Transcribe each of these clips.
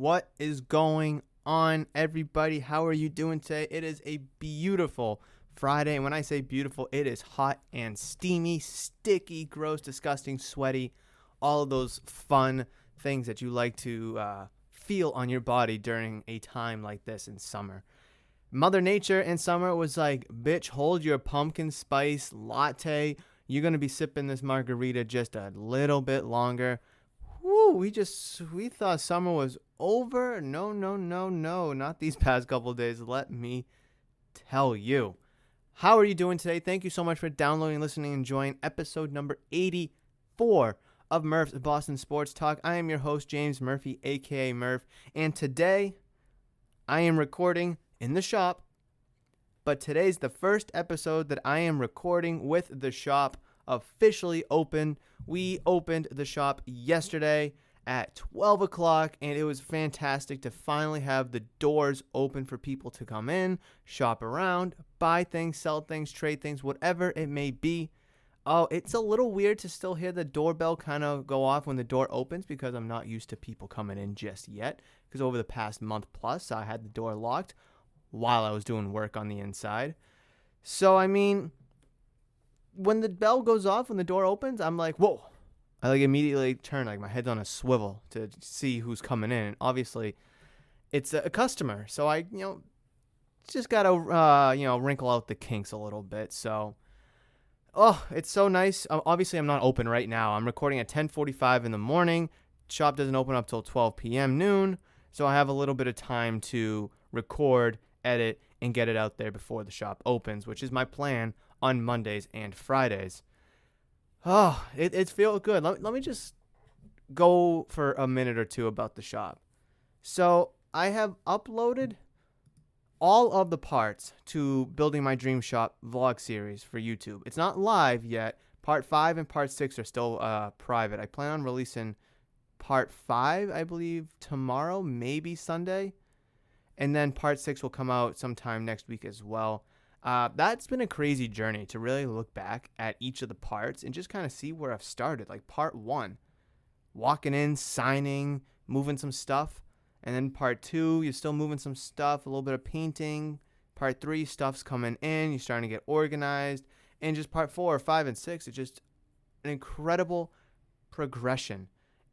What is going on, everybody? How are you doing today? It is a beautiful Friday, and when I say beautiful, it is hot and steamy, sticky, gross, disgusting, sweaty, all of those fun things that you like to feel on your body during a time like this in summer. Mother Nature in summer was like, bitch, hold your pumpkin spice latte. You're going to be sipping this margarita just a little bit longer. Woo, we thought summer was over. No, not these past couple of days. Let me tell you. How are you doing today? Thank you so much for downloading, listening, and enjoying episode number 84 of Murph's Boston Sports Talk. I am your host, James Murphy, aka Murph, and today I am recording in the shop, but today's the first episode that I am recording with the shop officially open. We opened the shop yesterday at 12 o'clock, and it was fantastic to finally have the doors open for people to come in, shop around, buy things, sell things, trade things, whatever it may be. Oh, it's a little weird to still hear the doorbell kind of go off when the door opens because I'm not used to people coming in just yet, because over the past month plus, I had the door locked while I was doing work on the inside. So, I mean, when the bell goes off, when the door opens, I'm like, whoa. I like immediately turn, like my head's on a swivel to see who's coming in. And obviously, it's a customer. So I, just got to, wrinkle out the kinks a little bit. So, it's so nice. Obviously, I'm not open right now. I'm recording at 10:45 in the morning. Shop doesn't open up till 12 p.m. noon. So I have a little bit of time to record, edit, and get it out there before the shop opens, which is my plan on Mondays and Fridays. Oh, it feels good. Let me just go for a minute or two about the shop. So I have uploaded all of the parts to Building My Dream Shop vlog series for YouTube. It's not live yet. Part 5 and Part 6 are still private. I plan on releasing Part 5, I believe, tomorrow, maybe Sunday. And then Part 6 will come out sometime next week as well. That's been a crazy journey to really look back at each of the parts and just kind of see where I've started. Like Part 1, walking in, signing, moving some stuff. And then Part 2, you're still moving some stuff, a little bit of painting. Part 3, stuff's coming in, you're starting to get organized. And just Part 4, 5, and 6, it's just an incredible progression.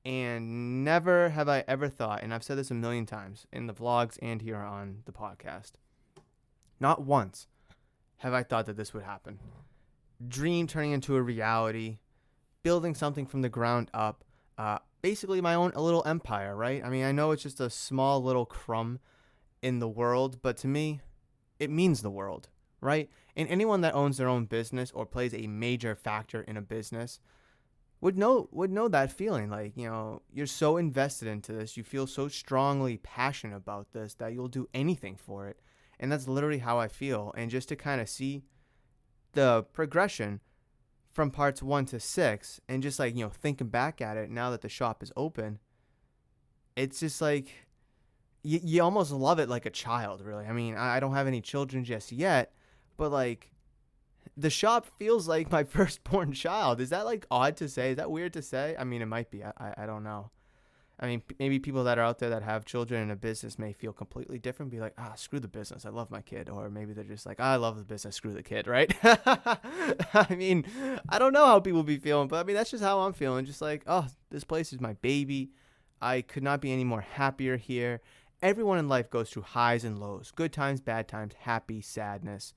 And never have I ever thought, and I've said this a million times in the vlogs and here on the podcast, not once have I thought that this would happen. Dream turning into a reality, building something from the ground up, basically my own little empire, right? I mean, I know it's just a small little crumb in the world, but to me, it means the world, right? And anyone that owns their own business or plays a major factor in a business would know that feeling. Like, you're so invested into this, you feel so strongly passionate about this that you'll do anything for it. And that's literally how I feel. And just to kind of see the progression from parts 1 to 6 and just like, thinking back at it now that the shop is open, it's just like you almost love it like a child, really. I mean, I don't have any children just yet, but like the shop feels like my firstborn child. Is that like odd to say? Is that weird to say? I mean, it might be. I don't know. I mean, maybe people that are out there that have children in a business may feel completely different, be like, screw the business, I love my kid. Or maybe they're just like, I love the business, screw the kid, right? I mean, I don't know how people be feeling, but I mean, that's just how I'm feeling. Just like, this place is my baby. I could not be any more happier here. Everyone in life goes through highs and lows, good times, bad times, happy, sadness,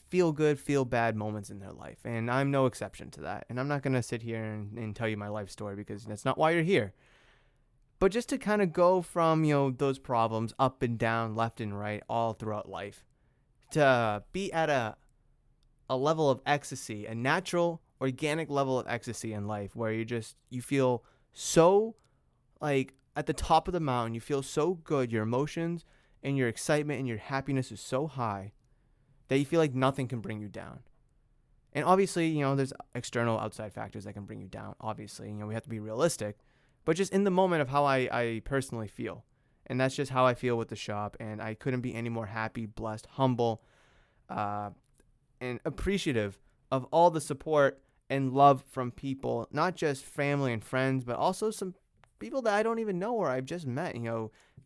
feel good, feel bad moments in their life. And I'm no exception to that. And I'm not going to sit here and tell you my life story because that's not why you're here. But just to kind of go from, those problems up and down, left and right, all throughout life, to be at a level of ecstasy, a natural, organic level of ecstasy in life where you feel so like at the top of the mountain, you feel so good, your emotions and your excitement and your happiness is so high that you feel like nothing can bring you down. And obviously, there's external outside factors that can bring you down. Obviously, we have to be realistic. But just in the moment of how I personally feel. And that's just how I feel with the shop. And I couldn't be any more happy, blessed, humble, and appreciative of all the support and love from people. Not just family and friends, but also some people that I don't even know or I've just met,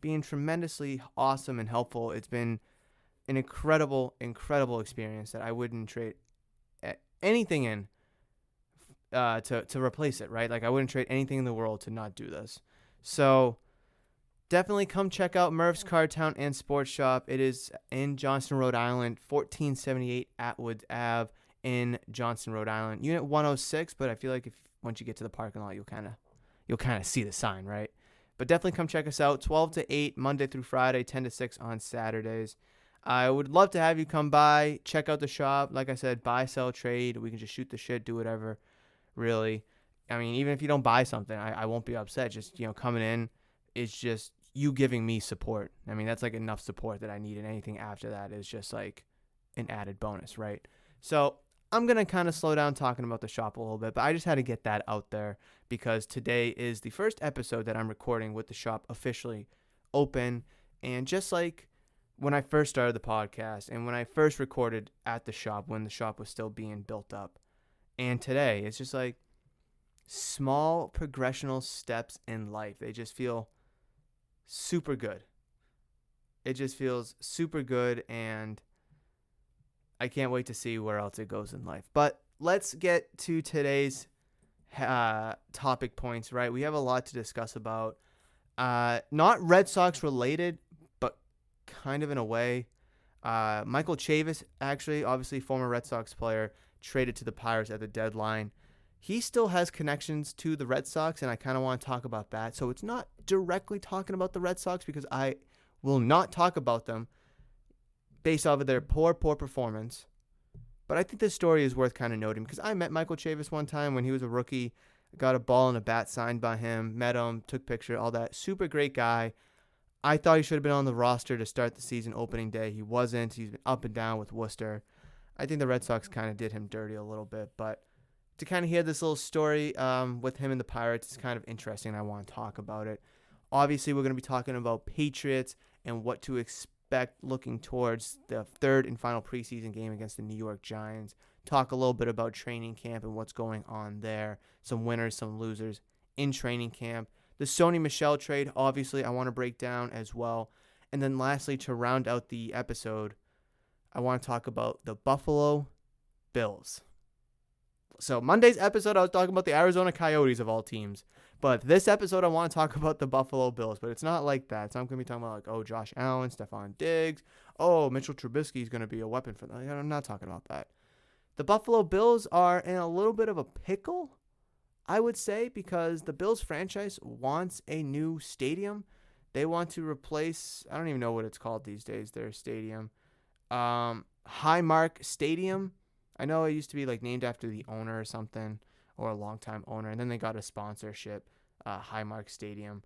being tremendously awesome and helpful. It's been an incredible, incredible experience that I wouldn't trade anything in to replace it, right? Like, I wouldn't trade anything in the world to not do this. So definitely come check out Murph's Card Town and Sports Shop. It is in Johnston, Rhode Island, 1478 Atwoods Ave in Johnston, Rhode Island, Unit 106. But I feel like once you get to the parking lot, you'll kind of see the sign, right? But definitely come check us out. 12 to 8 Monday through Friday, 10 to 6 on Saturdays. I would love to have you come by, check out the shop. Like I said, buy, sell, trade. We can just shoot the shit, do whatever. Really, I mean, even if you don't buy something, I won't be upset. Just coming in is just you giving me support. I mean, that's like enough support that I need, and anything after that is just like an added bonus, right? So I'm going to kind of slow down talking about the shop a little bit, but I just had to get that out there because today is the first episode that I'm recording with the shop officially open. And just like when I first started the podcast and when I first recorded at the shop, when the shop was still being built up, and today, it's just like small progressional steps in life. They just feel super good. It just feels super good, and I can't wait to see where else it goes in life. But let's get to today's topic points, right? We have a lot to discuss about. Not Red Sox related, but kind of in a way. Michel Chavis, actually, obviously former Red Sox player, traded to the Pirates at the deadline. He still has connections to the Red Sox, and I kind of want to talk about that. So it's not directly talking about the Red Sox because I will not talk about them based off of their poor performance. But I think this story is worth kind of noting because I met Michel Chavis one time when he was a rookie. Got a ball and a bat signed by him, met him, took picture, all that. Super great guy. I thought he should have been on the roster to start the season opening day. He wasn't. He's been up and down with Worcester. I think the Red Sox kind of did him dirty a little bit, but to kind of hear this little story with him and the Pirates is kind of interesting. I want to talk about it. Obviously, we're going to be talking about Patriots and what to expect looking towards the third and final preseason game against the New York Giants. Talk a little bit about training camp and what's going on there. Some winners, some losers in training camp. The Sony Michel trade, obviously, I want to break down as well. And then lastly, to round out the episode, I want to talk about the Buffalo Bills. So Monday's episode, I was talking about the Arizona Coyotes of all teams. But this episode, I want to talk about the Buffalo Bills. But it's not like that. So I'm going to be talking about Josh Allen, Stephon Diggs. Mitchell Trubisky is going to be a weapon for them. I'm not talking about that. The Buffalo Bills are in a little bit of a pickle, I would say, because the Bills franchise wants a new stadium. They want to replace, I don't even know what it's called these days, their stadium. Highmark Stadium. I know it used to be named after the owner or something, or a longtime owner, and then they got a sponsorship, Highmark Stadium.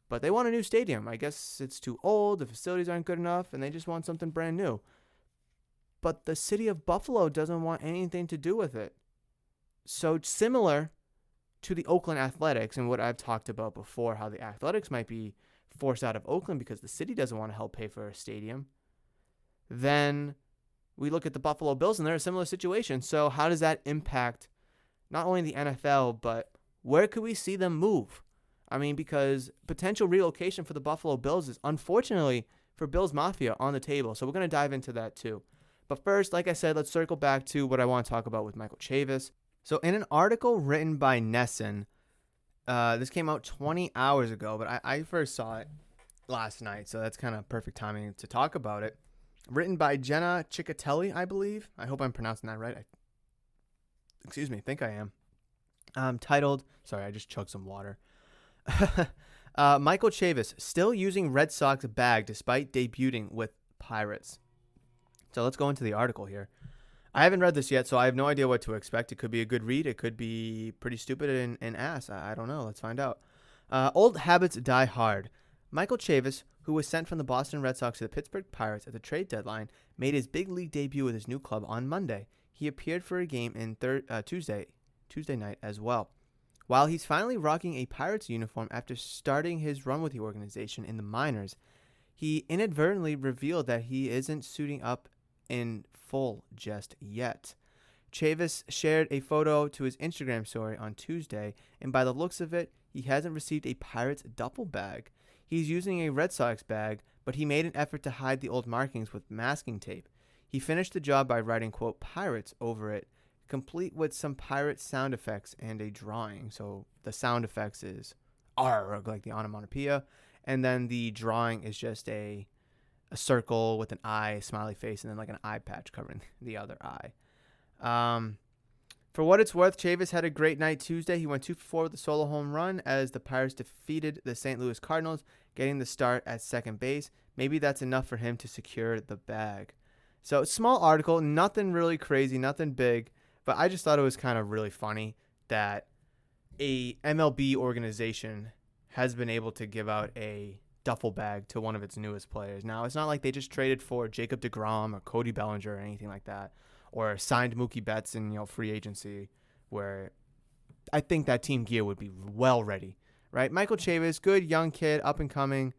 But they want a new stadium. I guess it's too old, the facilities aren't good enough, and they just want something brand new. But the city of Buffalo doesn't want anything to do with it. So similar to the Oakland Athletics and what I've talked about before, how the Athletics might be forced out of Oakland because the city doesn't want to help pay for a stadium. Then we look at the Buffalo Bills, and they're in a similar situation. So how does that impact not only the NFL, but where could we see them move? I mean, because potential relocation for the Buffalo Bills is, unfortunately, for Bills Mafia on the table. So we're going to dive into that too. But first, like I said, let's circle back to what I want to talk about with Michel Chavis. So in an article written by Nesson, this came out 20 hours ago, but I first saw it last night. So that's kind of perfect timing to talk about it. Written by Jenna Ciccatelli, I believe. I hope I'm pronouncing that right. I think I am. Titled, sorry, I just chugged some water. Michel Chavis, still using Red Sox bag despite debuting with Pirates. So let's go into the article here. I haven't read this yet, so I have no idea what to expect. It could be a good read. It could be pretty stupid and ass. I don't know. Let's find out. Old habits die hard. Michel Chavis, who was sent from the Boston Red Sox to the Pittsburgh Pirates at the trade deadline, made his big league debut with his new club on Monday. He appeared for a game in Tuesday night as well. While he's finally rocking a Pirates uniform after starting his run with the organization in the minors, he inadvertently revealed that he isn't suiting up in full just yet. Chavis shared a photo to his Instagram story on Tuesday, and by the looks of it, he hasn't received a Pirates duffel bag. He's using a Red Sox bag, but he made an effort to hide the old markings with masking tape. He finished the job by writing, quote, Pirates over it, complete with some pirate sound effects and a drawing. So the sound effects is arg, like the onomatopoeia, and then the drawing is just a circle with an eye, a smiley face, and then like an eye patch covering the other eye. For what it's worth, Chavis had a great night Tuesday. He went 2 for 4 with a solo home run as the Pirates defeated the St. Louis Cardinals, getting the start at second base. Maybe that's enough for him to secure the bag. So, small article, nothing really crazy, nothing big, but I just thought it was kind of really funny that a MLB organization has been able to give out a duffel bag to one of its newest players. Now, it's not like they just traded for Jacob deGrom or Cody Bellinger or anything like that, or signed Mookie Betts in free agency, where I think that team gear would be well ready, right? Michael Chavis, good young kid, up and coming.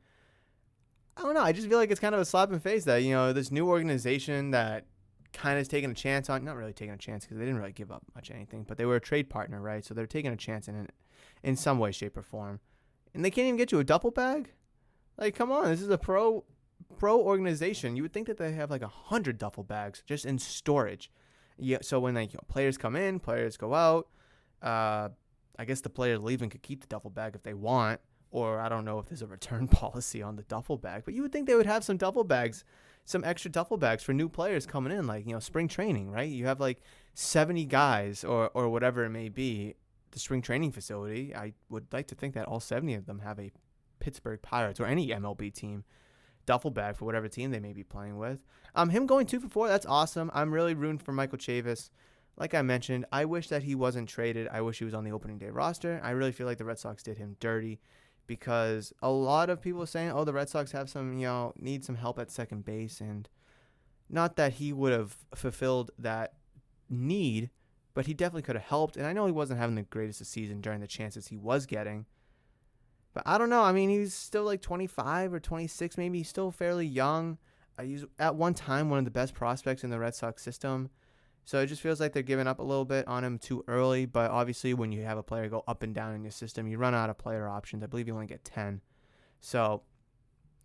I don't know. I just feel like it's kind of a slap in the face that, this new organization that kind of is taking a chance on, not really taking a chance because they didn't really give up much anything, but they were a trade partner, right? So they're taking a chance in some way, shape, or form. And they can't even get you a duffel bag? Like, come on. This is a pro organization. You would think that they have like 100 duffel bags just in storage. Yeah. So when players come in, players go out, I guess the player leaving could keep the duffel bag if they want. Or I don't know if there's a return policy on the duffel bag, but you would think they would have some duffel bags, some extra duffel bags for new players coming in, like, spring training, right? You have like 70 guys or whatever it may be, the spring training facility. I would like to think that all 70 of them have a Pittsburgh Pirates or any MLB team duffel bag for whatever team they may be playing with. Him going 2 for 4, that's awesome. I'm really rooting for Michael Chavis. Like I mentioned, I wish that he wasn't traded. I wish he was on the opening day roster. I really feel like the Red Sox did him dirty, because a lot of people are saying, the Red Sox have some, need some help at second base. And not that he would have fulfilled that need, but he definitely could have helped. And I know he wasn't having the greatest of season during the chances he was getting. But I don't know. I mean, he's still like 25 or 26, maybe. He's still fairly young. He's at one time one of the best prospects in the Red Sox system. So it just feels like they're giving up a little bit on him too early. But obviously, when you have a player go up and down in your system, you run out of player options. I believe you only get 10. So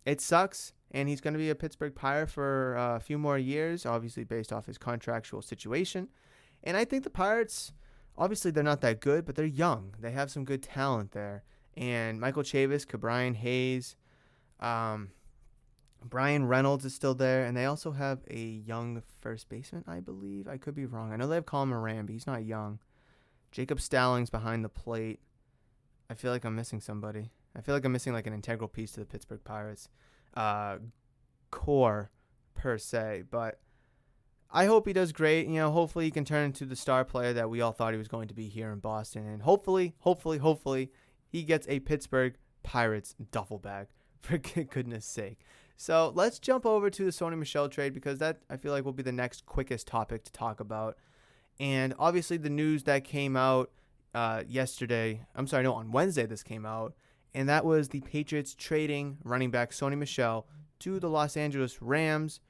it sucks. And he's going to be a Pittsburgh Pirate for a few more years, obviously based off his contractual situation. And I think the Pirates, obviously they're not that good, but they're young. They have some good talent there. And Michael Chavis, Cabrian Hayes, Brian Reynolds is still there, and they also have a young first baseman, I believe. I could be wrong. I know they have Colin Moran, but he's not young. Jacob Stallings behind the plate. I feel like I'm missing somebody. I feel like I'm missing like an integral piece to the Pittsburgh Pirates core per se, but I hope he does great. Hopefully he can turn into the star player that we all thought he was going to be here in Boston, and hopefully he gets a Pittsburgh Pirates duffel bag, for goodness sake. So let's jump over to the Sony Michel trade, because that I feel like will be the next quickest topic to talk about. And obviously the news that came out on Wednesday this came out, and that was the Patriots trading running back Sony Michel to the Los Angeles Rams.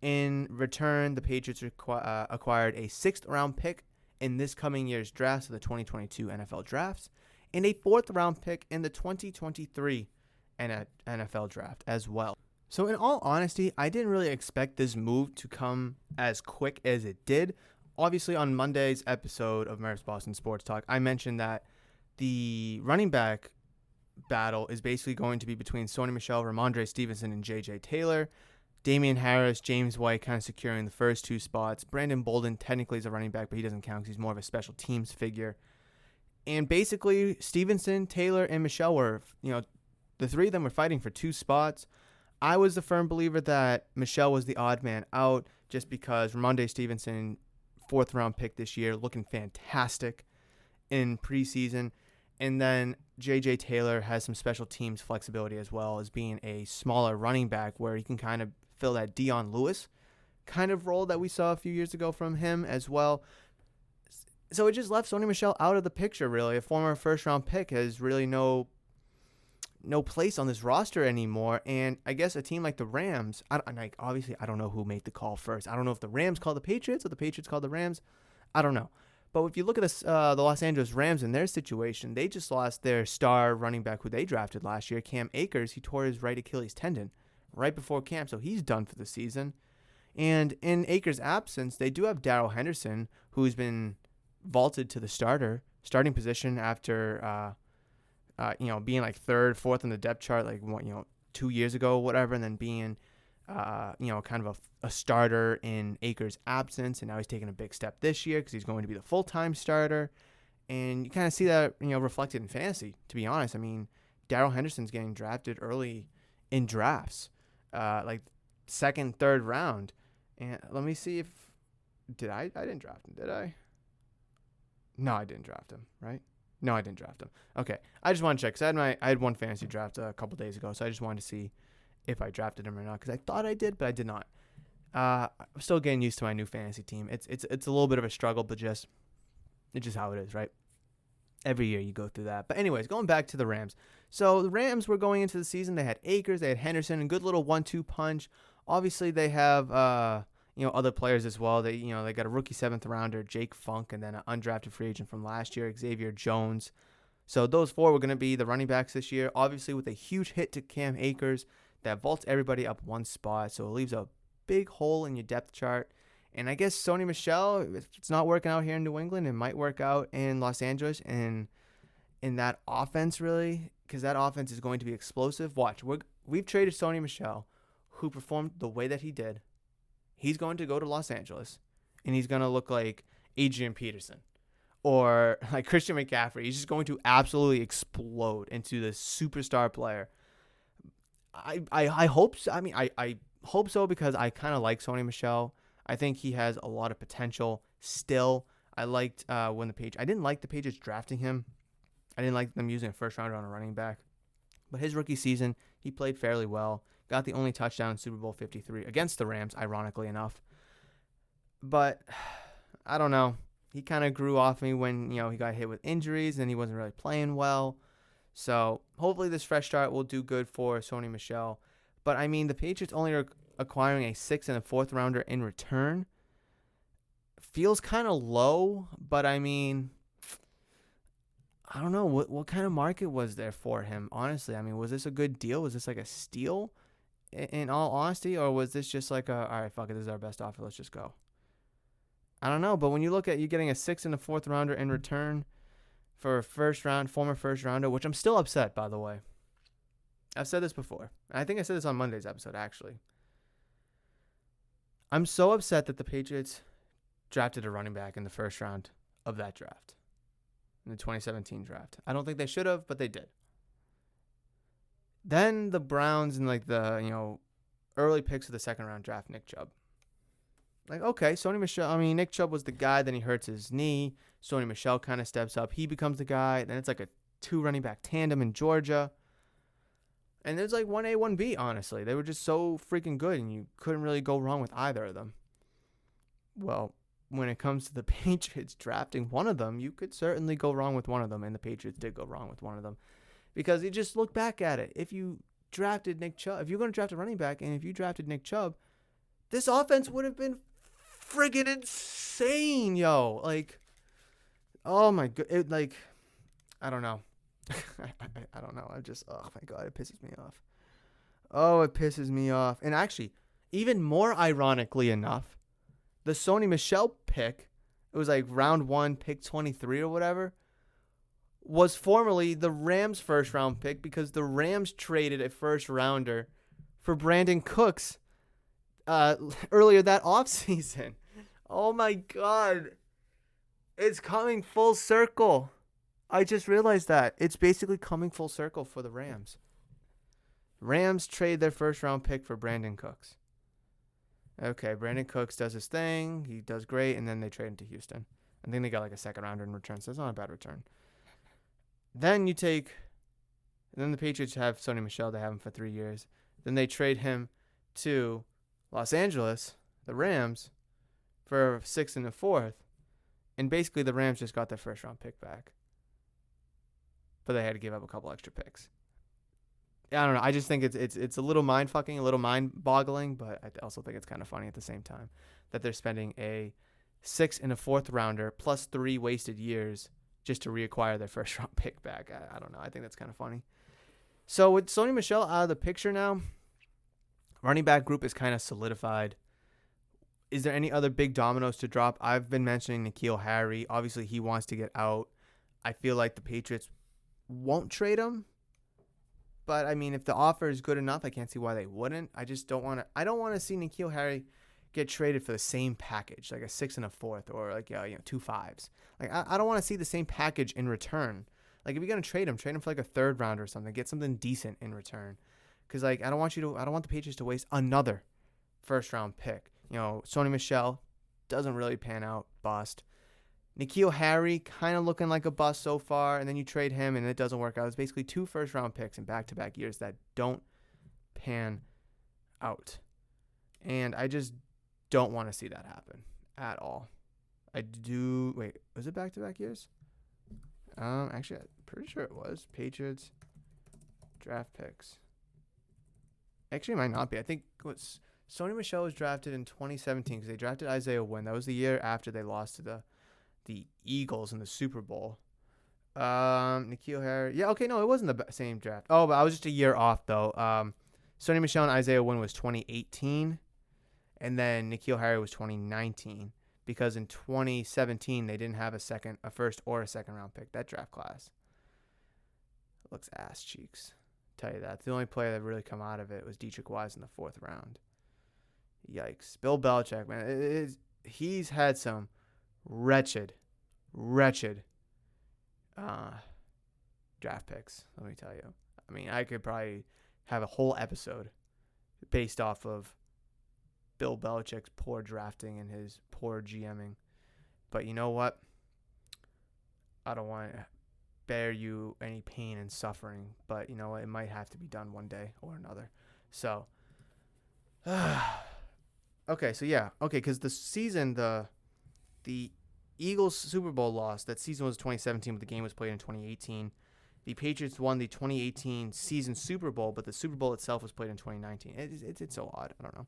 In return, the Patriots acquired a 6th-round pick in this coming year's draft, so the 2022 NFL drafts, and a 4th-round pick in the 2023 NFL draft as well. So in all honesty, I didn't really expect this move to come as quick as it did. Obviously, on Monday's episode of Murph's Boston Sports Talk, I mentioned that the running back battle is basically going to be between Sony Michel, Ramondre Stevenson, and J.J. Taylor. Damian Harris, James White kind of securing the first 2 spots. Brandon Bolden technically is a running back, but he doesn't count because he's more of a special teams figure. And basically, Stevenson, Taylor, and Michel were, the 3 of them were fighting for 2 spots. I was the firm believer that Michel was the odd man out, just because Ramondre Stevenson, 4th-round pick this year, looking fantastic in preseason. And then J.J. Taylor has some special teams flexibility as well, as being a smaller running back where he can kind of fill that Dion Lewis kind of role that we saw a few years ago from him as well. So it just left Sony Michel out of the picture, really. A former first-round pick has really no place on this roster anymore. And I guess a team like the Rams, obviously I don't know who made the call first. I don't know if the Rams called the Patriots or the Patriots called the Rams. I don't know. But if you look at this, the Los Angeles Rams in their situation, they just lost their star running back who they drafted last year, Cam Akers. He tore his right Achilles tendon right before camp, so he's done for the season. And in Akers' absence, they do have Darrell Henderson, who's been vaulted to the starting position after, being like third, fourth in the depth chart, 2 years ago, whatever, and then being, kind of a starter in Akers' absence, and now he's taking a big step this year because he's going to be the full-time starter. And you kind of see that, reflected in fantasy, to be honest. I mean, Darrell Henderson's getting drafted early in drafts, like second, third round. And let me see if, I didn't draft him, did I? No, I didn't draft him, right? No, I didn't draft him. Okay, I just want to check, because I had one fantasy draft a couple days ago, so I just wanted to see if I drafted him or not, because I thought I did, but I did not. I'm still getting used to my new fantasy team. It's a little bit of a struggle, but it's just how it is, right? Every year you go through that. But anyways, going back to the Rams. So the Rams were going into the season. They had Akers, they had Henderson, and good little 1-2 punch. Obviously, they have other players as well. They got a rookie 7th rounder, Jake Funk, and then an undrafted free agent from last year, Xavier Jones. So those four were going to be the running backs this year. Obviously, with a huge hit to Cam Akers that vaults everybody up one spot, so it leaves a big hole in your depth chart. And I guess Sony Michel, if it's not working out here in New England, it might work out in Los Angeles and in that offense, really, because that offense is going to be explosive. Watch, we've traded Sony Michel, who performed the way that he did. He's going to go to Los Angeles, and he's going to look like Adrian Peterson or like Christian McCaffrey. He's just going to absolutely explode into this superstar player. I hope so. I mean, I hope so, because I kind of like Sony Michel. I think he has a lot of potential still. I liked I didn't like the Patriots drafting him. I didn't like them using a first rounder on a running back. But his rookie season, he played fairly well. Got the only touchdown in Super Bowl 53 against the Rams, ironically enough. But I don't know. He kind of grew off me when, he got hit with injuries and he wasn't really playing well. So hopefully this fresh start will do good for Sony Michel. But I mean, the Patriots only are acquiring a 6th and a 4th rounder in return. Feels kind of low, but I mean, I don't know. What kind of market was there for him, honestly? I mean, was this a good deal? Was this like a steal, in all honesty? Or was this just like all right, fuck it, this is our best offer, let's just go? I don't know. But when you look at you getting a 6th and a 4th rounder in return for a former first rounder, which I'm still upset, by the way. I've said this before. I think I said this on Monday's episode, actually. I'm so upset that the Patriots drafted a running back in the first round of that draft, in the 2017 draft. I don't think they should have, but they did. Then the Browns and the early picks of the second round draft Nick Chubb. Okay, Nick Chubb was the guy, then he hurts his knee. Sony Michel kind of steps up. He becomes the guy. Then it's like a 2 running back tandem in Georgia. And there's like 1A, 1B, honestly. They were just so freaking good, and you couldn't really go wrong with either of them. Well, when it comes to the Patriots drafting one of them, you could certainly go wrong with one of them, and the Patriots did go wrong with one of them. Because you just look back at it. If you drafted Nick Chubb, if you're going to draft a running back, and if you drafted Nick Chubb, this offense would have been friggin' insane, yo. Oh my god. I don't know. I don't know. Oh my god, it pisses me off. Oh, it pisses me off. And actually, even more ironically enough, the Sony Michel pick, it was like round 1, pick 23 or whatever, was formerly the Rams' first round pick, because the Rams traded a first rounder for Brandon Cooks earlier that offseason. Oh my god. It's coming full circle. I just realized that. It's basically coming full circle for the Rams. Rams trade their first round pick for Brandon Cooks. Okay, Brandon Cooks does his thing. He does great, and then they trade him to Houston. I think they got like a second rounder in return, so it's not a bad return. Then the Patriots have Sony Michel. They have him for 3 years. Then they trade him to Los Angeles, the Rams, for a 6th and a 4th. And basically the Rams just got their first round pick back. But they had to give up a couple extra picks. I don't know. I just think it's a little mind-fucking, a little mind-boggling, but I also think it's kind of funny at the same time that they're spending a 6 and a 4th rounder plus 3 wasted years just to reacquire their first round pick back. I don't know. I think that's kind of funny. So with Sony Michel out of the picture now, running back group is kind of solidified. Is there any other big dominoes to drop? I've been mentioning N'Keal Harry. Obviously, he wants to get out. I feel like the Patriots won't trade him. But, I mean, if the offer is good enough, I can't see why they wouldn't. I just don't want to. I don't want to see N'Keal Harry get traded for the same package, like a 6 and a 4th or like 2 5s. Like I don't want to see the same package in return. Like if you're gonna trade him for like a 3rd round or something. Get something decent in return. Because like I don't want the Patriots to waste another 1st round pick. Sony Michel doesn't really pan out, bust. N'Keal Harry kind of looking like a bust so far, and then you trade him and it doesn't work out. It's basically 2 1st round picks in back-to-back years that don't pan out. And I just don't want to see that happen at all. Wait, was it back-to-back years? Actually, I'm pretty sure it was. Patriots draft picks. Actually, it might not be. I think Sony Michel was drafted in 2017 because they drafted Isaiah Wynn. That was the year after they lost to the Eagles in the Super Bowl. N'Keal Harry. Yeah, okay, no, it wasn't the same draft. Oh, but I was just a year off, though. Sony Michel and Isaiah Wynn was 2018, and then N'Keal Harry was 2019, because in 2017 they didn't have a 1st or a 2nd round pick. That draft class looks ass cheeks. Tell you that. The only player that really come out of it was Dietrich Wise in the 4th round. Yikes. Bill Belichick, man, he's had some wretched draft picks, let me tell you. I mean, I could probably have a whole episode based off of Bill Belichick's poor drafting and his poor GMing. But you know what? I don't want to bear you any pain and suffering, but you know what? It might have to be done one day or another. So, okay, so yeah. Okay, because the season, the Eagles Super Bowl loss, that season was 2017, but the game was played in 2018. The Patriots won the 2018 season Super Bowl, but the Super Bowl itself was played in 2019. It's so odd. I don't know.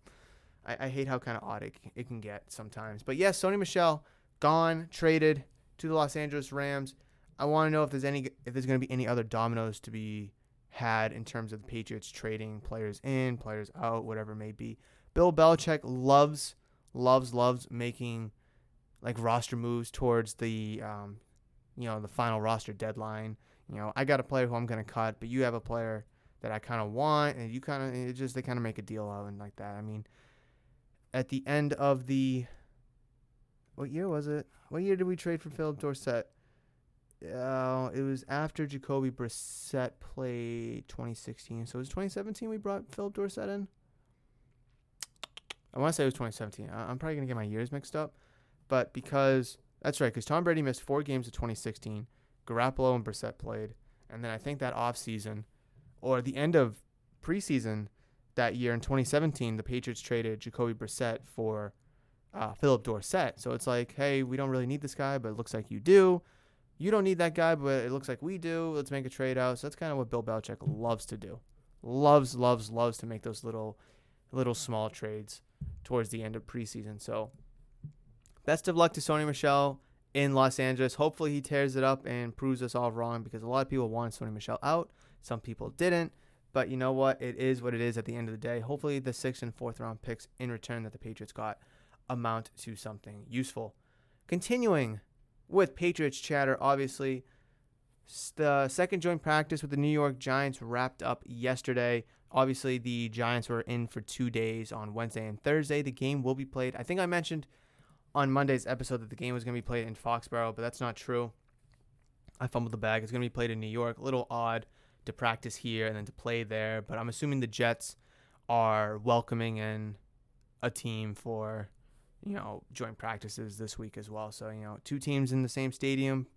I hate how kind of odd it can get sometimes. But yes, Sony Michel gone, traded to the Los Angeles Rams. I want to know if there's going to be any other dominoes to be had in terms of the Patriots trading players in, players out, whatever it may be. Bill Belichick loves making like roster moves towards the the final roster deadline. I got a player who I'm going to cut, but you have a player that I kind of want, and they kind of make a deal out and like that. I mean, at the end of what year was it? What year did we trade for Philip Dorsett? It was after Jacoby Brissett played 2016. So it was 2017 we brought Philip Dorsett in? I want to say it was 2017. I'm probably going to get my years mixed up. But because Tom Brady missed 4 games of 2016. Garoppolo and Brissett played. And then I think that offseason, or the end of preseason that year in 2017, the Patriots traded Jacoby Brissett for Philip Dorsett. So it's like, hey, we don't really need this guy, but it looks like you do. You don't need that guy, but it looks like we do. Let's make a trade out. So that's kind of what Bill Belichick loves to do. Loves to make those little small trades towards the end of preseason. So best of luck to Sony Michel in Los Angeles. Hopefully he tears it up and proves us all wrong, because a lot of people wanted Sony Michel out. Some people didn't. But you know what? It is what it is at the end of the day. Hopefully the 6th and 4th round picks in return that the Patriots got amount to something useful. Continuing with Patriots chatter, obviously, the second joint practice with the New York Giants wrapped up yesterday. Obviously, the Giants were in for 2 days on Wednesday and Thursday. The game will be played. I think I mentioned on Monday's episode that the game was going to be played in Foxborough, but that's not true. I fumbled the bag. It's going to be played in New York. A little odd to practice here and then to play there, but I'm assuming the Jets are welcoming in a team for joint practices this week as well. So 2 teams in the same stadium,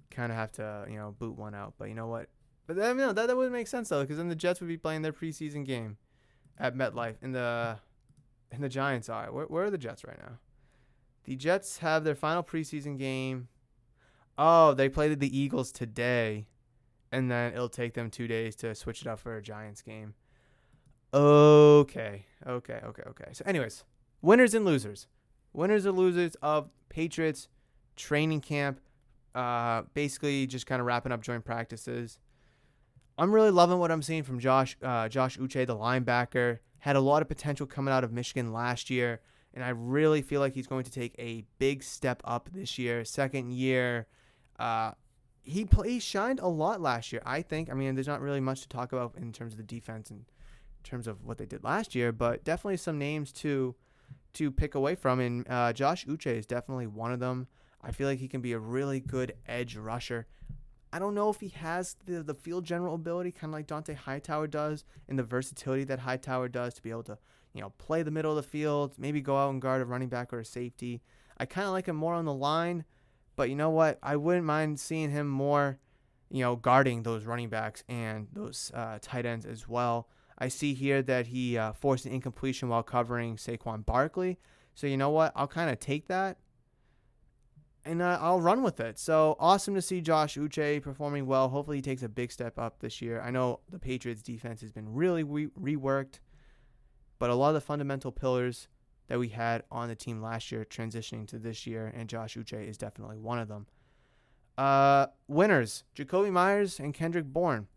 kind of have to boot one out. But you know what? But then, that would make sense though, because then the Jets would be playing their preseason game at MetLife, and the Giants are. Where are the Jets right now? The Jets have their final preseason game. Oh, they played the Eagles today, and then it'll take them 2 days to switch it up for a Giants game. Okay. So anyways, winners and losers. Winners or losers of Patriots training camp. Basically just kind of wrapping up joint practices. I'm really loving what I'm seeing from Josh Uche, the linebacker. Had a lot of potential coming out of Michigan last year, and I really feel like he's going to take a big step up this year. Second year, he shined a lot last year, I think. I mean, there's not really much to talk about in terms of the defense and in terms of what they did last year, but definitely some names to pick away from, and Josh Uche is definitely one of them. I feel like he can be a really good edge rusher. I don't know if he has the field general ability, kind of like Dante Hightower does, and the versatility that Hightower does to be able to, play the middle of the field, maybe go out and guard a running back or a safety. I kind of like him more on the line, but you know what? I wouldn't mind seeing him more, guarding those running backs and those tight ends as well. I see here that he forced an incompletion while covering Saquon Barkley. So you know what? I'll kind of take that. And I'll run with it. So awesome to see Josh Uche performing well. Hopefully he takes a big step up this year. I know the Patriots defense has been really reworked, but a lot of the fundamental pillars that we had on the team last year transitioning to this year, and Josh Uche is definitely one of them. Winners, Jacoby Myers and Kendrick Bourne.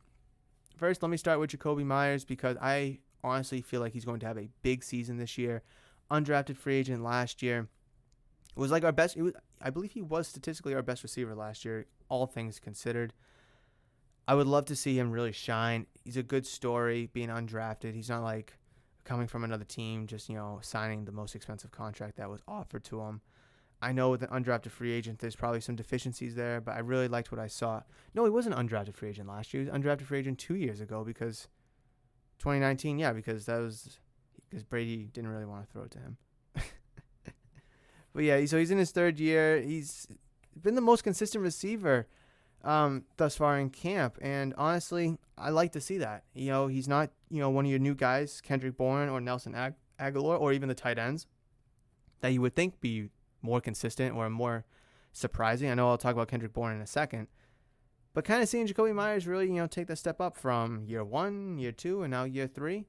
First, let me start with Jacoby Myers because I honestly feel like he's going to have a big season this year. Undrafted free agent last year. It was like our best. I believe he was statistically our best receiver last year, all things considered. I would love to see him really shine. He's a good story being undrafted. He's not like coming from another team, just, signing the most expensive contract that was offered to him. I know with an undrafted free agent, there's probably some deficiencies there, but I really liked what I saw. No, he wasn't an undrafted free agent last year. He was an undrafted free agent 2 years ago because 2019, because Brady didn't really want to throw it to him. But yeah, so he's in his third year. He's been the most consistent receiver thus far in camp. And honestly, I like to see that. He's not, one of your new guys, Kendrick Bourne or Nelson Aguilar, or even the tight ends that you would think be more consistent or more surprising. I know I'll talk about Kendrick Bourne in a second. But kind of seeing Jacoby Myers really, take that step up from year 1, year 2, and now year 3.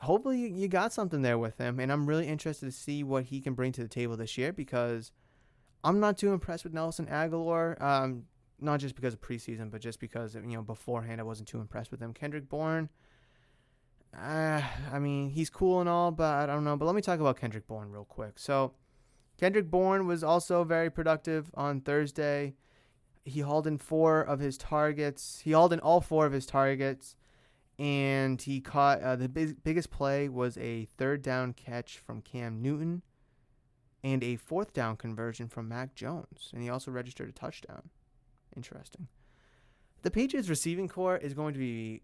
Hopefully you got something there with him, and I'm really interested to see what he can bring to the table this year because I'm not too impressed with Nelson Aguilar, not just because of preseason, but just because, beforehand I wasn't too impressed with him. Kendrick Bourne, he's cool and all, but I don't know. But let me talk about Kendrick Bourne real quick. So Kendrick Bourne was also very productive on Thursday. He hauled in all 4 of his targets. And he caught the biggest play was a 3rd down catch from Cam Newton and a 4th down conversion from Mac Jones. And he also registered a touchdown. Interesting. The Patriots receiving core is going to be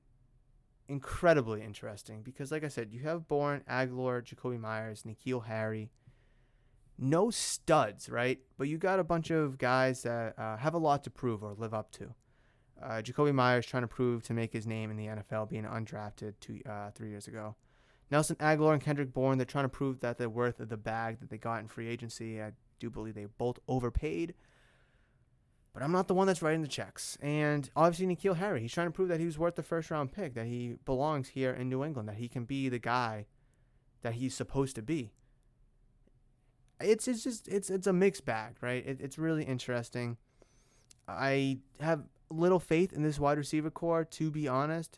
incredibly interesting because, like I said, you have Bourne, Aguilar, Jacoby Myers, N'Keal Harry. No studs, right? But you got a bunch of guys that have a lot to prove or live up to. Jacoby Myers trying to prove to make his name in the NFL, being undrafted 3 years ago. Nelson Aguilar and Kendrick Bourne, they're trying to prove that they're worth of the bag that they got in free agency. I do believe they both overpaid. But I'm not the one that's writing the checks. And obviously N'Keal Harry, he's trying to prove that he was worth the first-round pick, that he belongs here in New England, that he can be the guy that he's supposed to be. It's a mixed bag, right? It's really interesting. I have little faith in this wide receiver core, to be honest.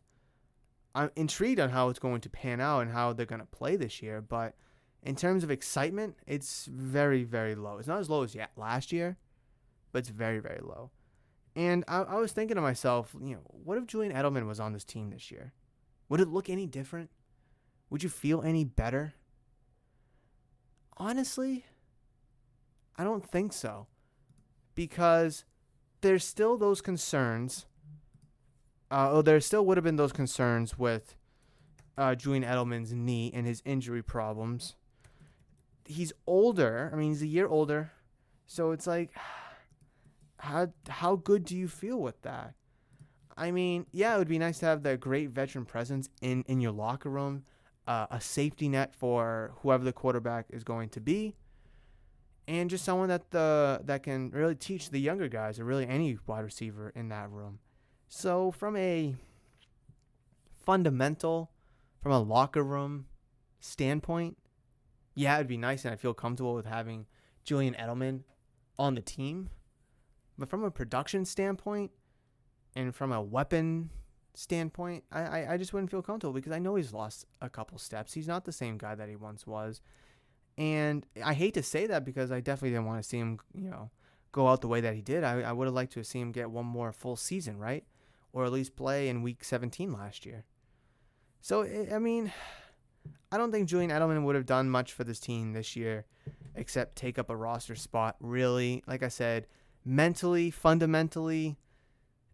I'm intrigued on how it's going to pan out and how they're going to play this year, but in terms of excitement, it's very, very low. It's not as low as last year, but it's very, very low. And I was thinking to myself, what if Julian Edelman was on this team this year? Would it look any different? Would you feel any better? Honestly, I don't think so, because there's still those concerns. There still would have been those concerns with Julian Edelman's knee and his injury problems. He's older. He's a year older. So it's like, how good do you feel with that? It would be nice to have that great veteran presence in your locker room, a safety net for whoever the quarterback is going to be. And just someone that can really teach the younger guys, or really any wide receiver in that room. So from a fundamental, from a locker room standpoint, yeah, it'd be nice, and I feel comfortable with having Julian Edelman on the team. But from a production standpoint and from a weapon standpoint, I just wouldn't feel comfortable because I know he's lost a couple steps. He's not the same guy that he once was. And I hate to say that because I definitely didn't want to see him, go out the way that he did. I would have liked to have seen him get one more full season, right? Or at least play in week 17 last year. So, I don't think Julian Edelman would have done much for this team this year except take up a roster spot. Really, like I said, mentally, fundamentally,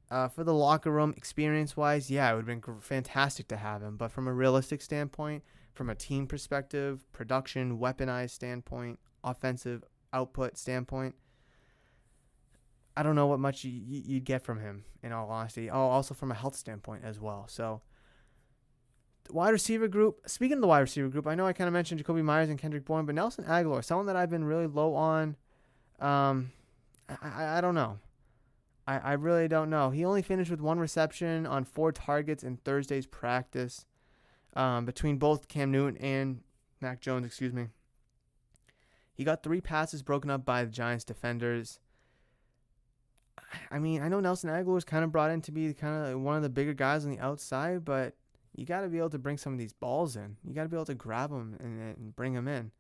for the locker room, experience-wise, yeah, it would have been fantastic to have him. But from a realistic standpoint, from a team perspective, production, weaponized standpoint, offensive output standpoint, I don't know what much you'd get from him, in all honesty. Oh, also from a health standpoint as well. So, the wide receiver group, speaking of the wide receiver group, I know I kind of mentioned Jacoby Myers and Kendrick Bourne, but Nelson Aguilar, someone that I've been really low on, I don't know. I really don't know. He only finished with 1 reception on 4 targets in Thursday's practice between both Cam Newton and Mac Jones, He got 3 passes broken up by the Giants defenders. I know Nelson Aguilar was kind of brought in to be kind of one of the bigger guys on the outside, but you got to be able to bring some of these balls in. You got to be able to grab them and bring them in.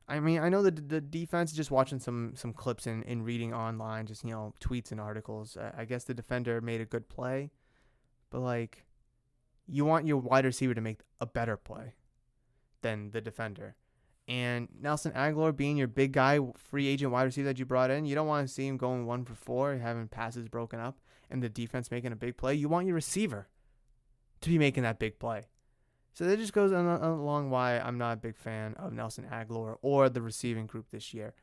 I know the defense, just watching some clips and reading online, just, tweets and articles. I guess the defender made a good play, but, you want your wide receiver to make a better play than the defender. And Nelson Aguilar being your big guy, free agent wide receiver that you brought in, you don't want to see him going 1 for 4, having passes broken up, and the defense making a big play. You want your receiver to be making that big play. So that just goes along why I'm not a big fan of Nelson Aguilar or the receiving group this year.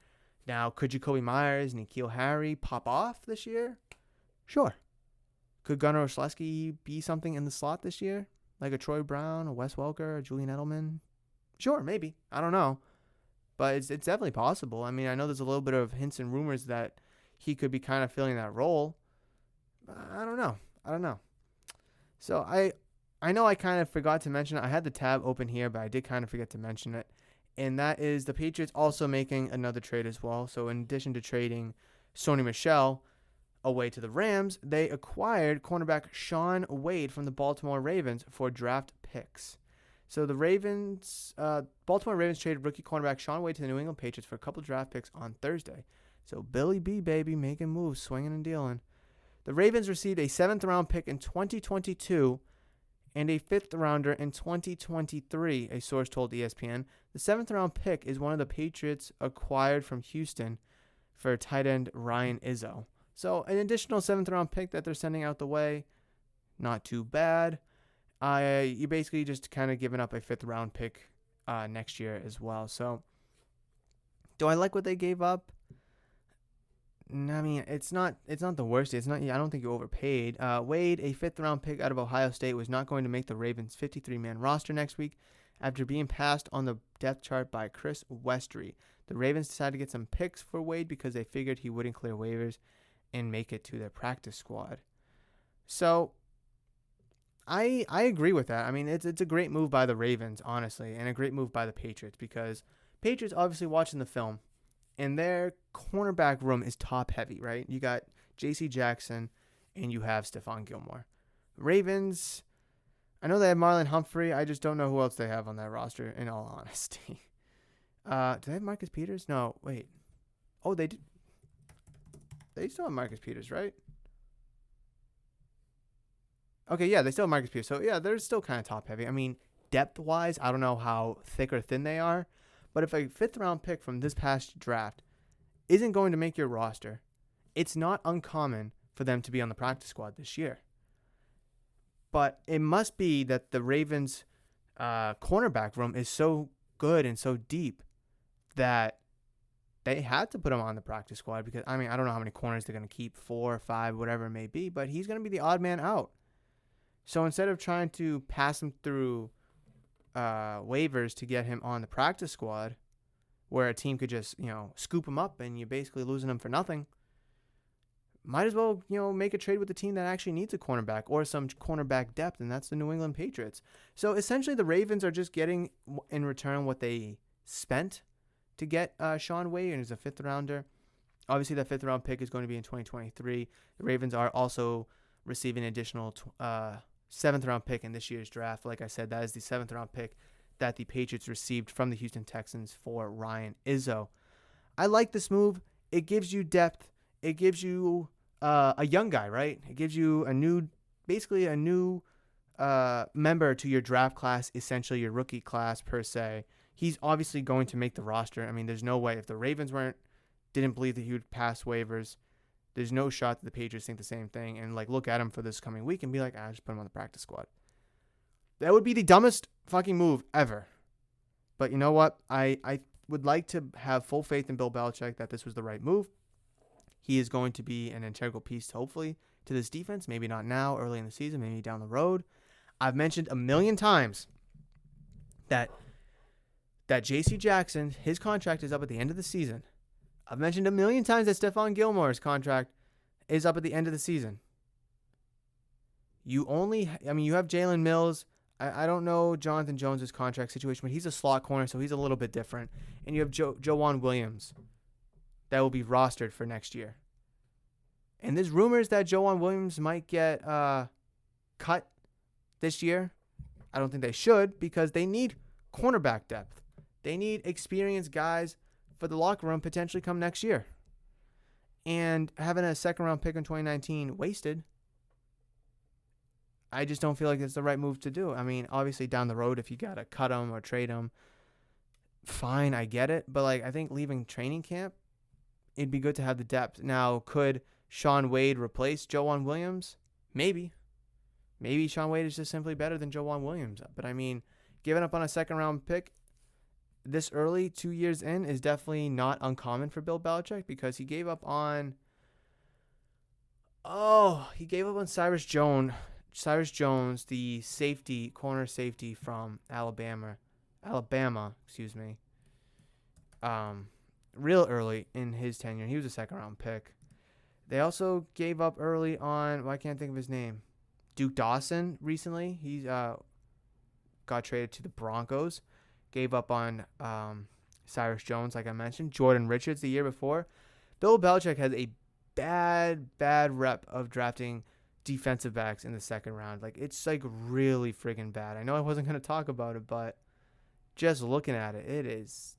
Now, could Jacoby Myers, N'Keal Harry pop off this year? Sure. Could Gunnar Olszewski be something in the slot this year? Like a Troy Brown, a Wes Welker, a Julian Edelman? Sure, maybe. I don't know. But it's definitely possible. I know there's a little bit of hints and rumors that he could be kind of filling that role. I don't know. So I know I kind of forgot to mention it. I had the tab open here, but I did kind of forget to mention it. And that is the Patriots also making another trade as well. So in addition to trading Sony Michel away to the Rams, they acquired cornerback Shaun Wade from the Baltimore Ravens for draft picks. So the Baltimore Ravens traded rookie cornerback Shaun Wade to the New England Patriots for a couple draft picks on Thursday. So Billy B, baby, making moves, swinging and dealing. The Ravens received a 7th-round pick in 2022 and a 5th-rounder in 2023, a source told ESPN. The 7th-round pick is one of the Patriots acquired from Houston for tight end Ryan Izzo. So an additional 7th-round pick that they're sending out the way, not too bad. You basically just kind of giving up a 5th-round pick next year as well. So do I like what they gave up? It's not the worst. I don't think you overpaid. Wade, a 5th-round pick out of Ohio State, was not going to make the Ravens' 53-man roster next week after being passed on the depth chart by Chris Westry. The Ravens decided to get some picks for Wade because they figured he wouldn't clear waivers and make it to their practice squad. So I agree with that. It's a great move by the Ravens, honestly, and a great move by the Patriots because Patriots obviously watching the film. And their cornerback room is top-heavy, right? You got J.C. Jackson, and you have Stephon Gilmore. Ravens, I know they have Marlon Humphrey. I just don't know who else they have on that roster, in all honesty. Do they have Marcus Peters? No, wait. Oh, they did. They still have Marcus Peters, right? Okay, yeah, they still have Marcus Peters. So, yeah, they're still kind of top-heavy. Depth-wise, I don't know how thick or thin they are. But if a 5th-round pick from this past draft isn't going to make your roster, it's not uncommon for them to be on the practice squad this year. But it must be that the Ravens' cornerback room is so good and so deep that they had to put him on the practice squad because, I don't know how many corners they're going to keep, 4 or 5, whatever it may be, but he's going to be the odd man out. So instead of trying to pass him through waivers to get him on the practice squad where a team could just, scoop him up and you're basically losing him for nothing, might as well, make a trade with the team that actually needs a cornerback or some cornerback depth, and that's the New England Patriots. So essentially the Ravens are just getting in return what they spent to get Shaun Wade, and he's a 5th rounder. Obviously, that 5th round pick is going to be in 2023. The Ravens are also receiving an additional 7th round pick in this year's draft. Like I said, that is the 7th round pick that the Patriots received from the Houston Texans for Ryan Izzo. I like this move. It gives you depth. It gives you a young guy, right? It gives you basically a new member to your draft class, essentially your rookie class per se. He's obviously going to make the roster. I mean, there's no way. If the Ravens didn't believe that he would pass waivers, there's no shot that the Patriots think the same thing and look at him for this coming week and be like, just put him on the practice squad. That would be the dumbest fucking move ever. But you know what? I would like to have full faith in Bill Belichick that this was the right move. He is going to be an integral piece, hopefully, to this defense. Maybe not now, early in the season, maybe down the road. I've mentioned a million times that J.C. Jackson, his contract is up at the end of the season. I've mentioned a million times that Stephon Gilmore's contract is up at the end of the season. You have Jalen Mills. I don't know Jonathan Jones' contract situation, but he's a slot corner, so he's a little bit different. And you have Joejuan Williams that will be rostered for next year. And there's rumors that Joejuan Williams might get cut this year. I don't think they should because they need cornerback depth. They need experienced guys for the locker room potentially come next year. And having a 2nd round pick in 2019 wasted, I just don't feel like it's the right move to do. I mean, obviously down the road, if you got to cut him or trade him, fine, I get it. But I think leaving training camp, it'd be good to have the depth. Now, could Shaun Wade replace Joejuan Williams? Maybe. Maybe Shaun Wade is just simply better than Joejuan Williams. But I mean, giving up on a 2nd round pick this early, 2 years in, is definitely not uncommon for Bill Belichick because he gave up on Cyrus Jones, the corner safety from Alabama, real early in his tenure. He was a 2nd round pick. They also gave up early on, I can't think of his name, Duke Dawson recently. He got traded to the Broncos. Gave up on Cyrus Jones, like I mentioned. Jordan Richards the year before. Bill Belichick has a bad rep of drafting defensive backs in the 2nd round. It's really friggin' bad. I know I wasn't going to talk about it, but just looking at it, it is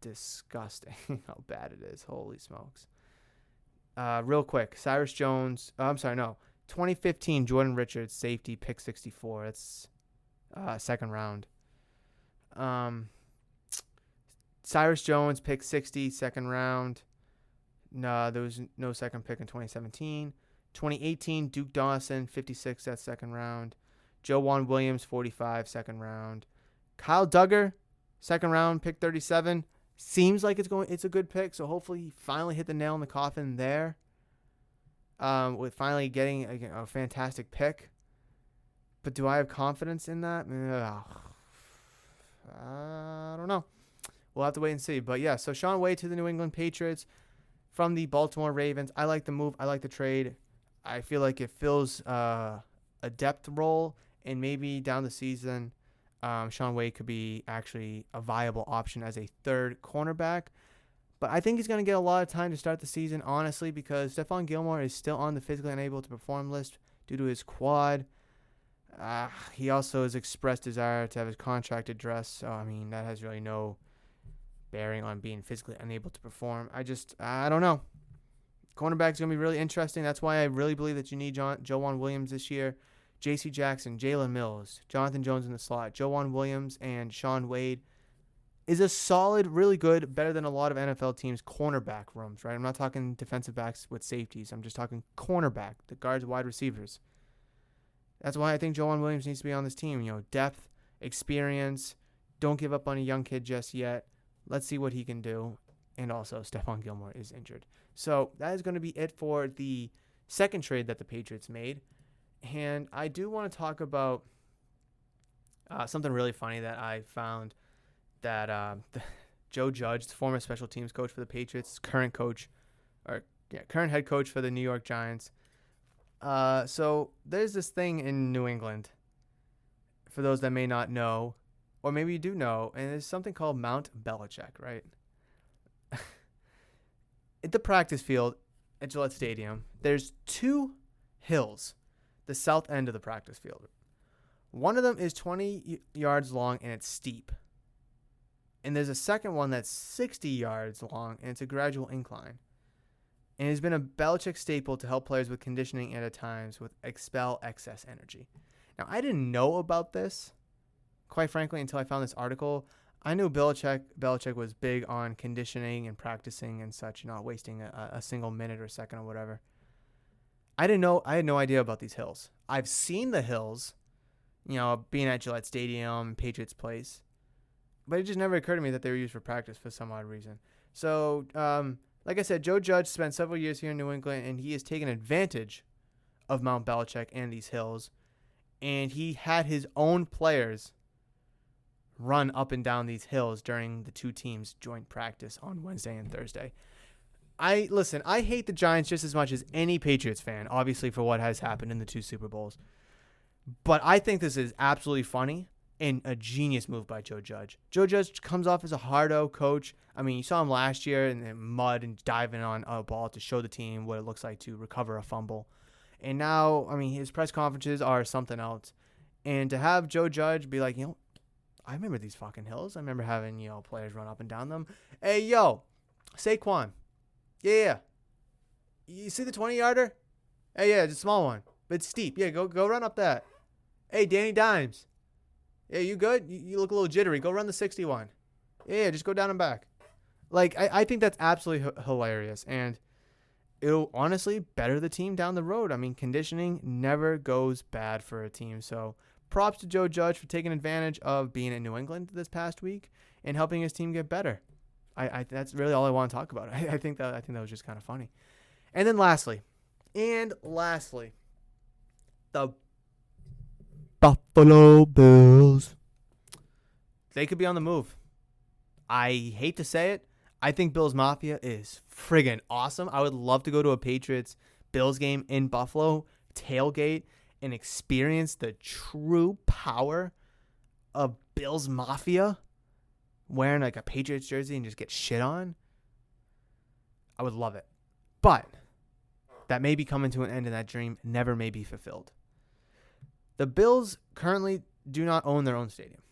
disgusting how bad it is. Holy smokes. Real quick, 2015 Jordan Richards, safety, pick 64. That's 2nd round. Cyrus Jones, pick 60, 2nd round. No, there was no 2nd pick in 2017. 2018, Duke Dawson, 56, that's 2nd round. Joejuan Williams, 45, 2nd round. Kyle Duggar, 2nd round, pick 37. Seems like it's a good pick, so hopefully he finally hit the nail in the coffin there. With finally getting a fantastic pick. But do I have confidence in that? I don't know. We'll have to wait and see. But yeah, so Shaun Wade to the New England Patriots from the Baltimore Ravens. I like the move. I like the trade. I feel like it fills a depth role, and maybe down the season, Shaun Wade could be actually a viable option as a 3rd cornerback. But I think he's going to get a lot of time to start the season, honestly, because Stephon Gilmore is still on the physically unable to perform list due to his quad. He also has expressed desire to have his contract addressed, so, I mean, that has really no bearing on being physically unable to perform. I don't know. Cornerback's going to be really interesting. That's why I really believe that you need Joejuan Williams this year. J.C. Jackson, Jalen Mills, Jonathan Jones in the slot, Joejuan Williams, and Shaun Wade is a solid, really good, better than a lot of NFL teams' cornerback rooms, right? I'm not talking defensive backs with safeties. I'm just talking cornerback, the guards, wide receivers. That's why I think Joejuan Williams needs to be on this team. Depth, experience. Don't give up on a young kid just yet. Let's see what he can do. And also, Stephon Gilmore is injured. So that is going to be it for the 2nd trade that the Patriots made. And I do want to talk about something really funny that I found that Joe Judge, the former special teams coach for the Patriots, current head coach for the New York Giants. So there's this thing in New England, for those that may not know, or maybe you do know, and there's something called Mount Belichick, right? At the practice field at Gillette Stadium, there's 2 hills, the south end of the practice field. One of them is 20 yards long, and it's steep. And there's a second one that's 60 yards long, and it's a gradual incline. And it's been a Belichick staple to help players with conditioning at times with expel excess energy. Now, I didn't know about this, quite frankly, until I found this article. I knew Belichick was big on conditioning and practicing and such, not wasting a single minute or second or whatever. I had no idea about these hills. I've seen the hills, being at Gillette Stadium and Patriots Place, but it just never occurred to me that they were used for practice for some odd reason. So, like I said, Joe Judge spent several years here in New England, and he has taken advantage of Mount Belichick and these hills, and he had his own players run up and down these hills during the 2 teams' joint practice on Wednesday and Thursday. I hate the Giants just as much as any Patriots fan, obviously, for what has happened in the 2 Super Bowls. But I think this is absolutely funny and a genius move by Joe Judge. Joe Judge comes off as a hard-o coach. I mean, you saw him last year in the mud and diving on a ball to show the team what it looks like to recover a fumble. And now, his press conferences are something else. And to have Joe Judge be like, I remember these fucking hills. I remember having, players run up and down them. Hey, Saquon. Yeah. You see the 20-yarder? Hey, yeah, it's a small one, but it's steep. Yeah, go run up that. Hey, Danny Dimes. Yeah, you good? You look a little jittery. Go run the 61. Yeah, just go down and back. I think that's absolutely hilarious, and it'll honestly better the team down the road. Conditioning never goes bad for a team, so props to Joe Judge for taking advantage of being in New England this past week and helping his team get better. That's really all I want to talk about. I think that was just kind of funny. And then lastly, the Buffalo Bills. They could be on the move. I hate to say it. I think Bills Mafia is friggin' awesome. I would love to go to a Patriots Bills game in Buffalo, tailgate, and experience the true power of Bills Mafia wearing a Patriots jersey and just get shit on. I would love it. But that may be coming to an end, and that dream never may be fulfilled. The Bills currently do not own their own stadium.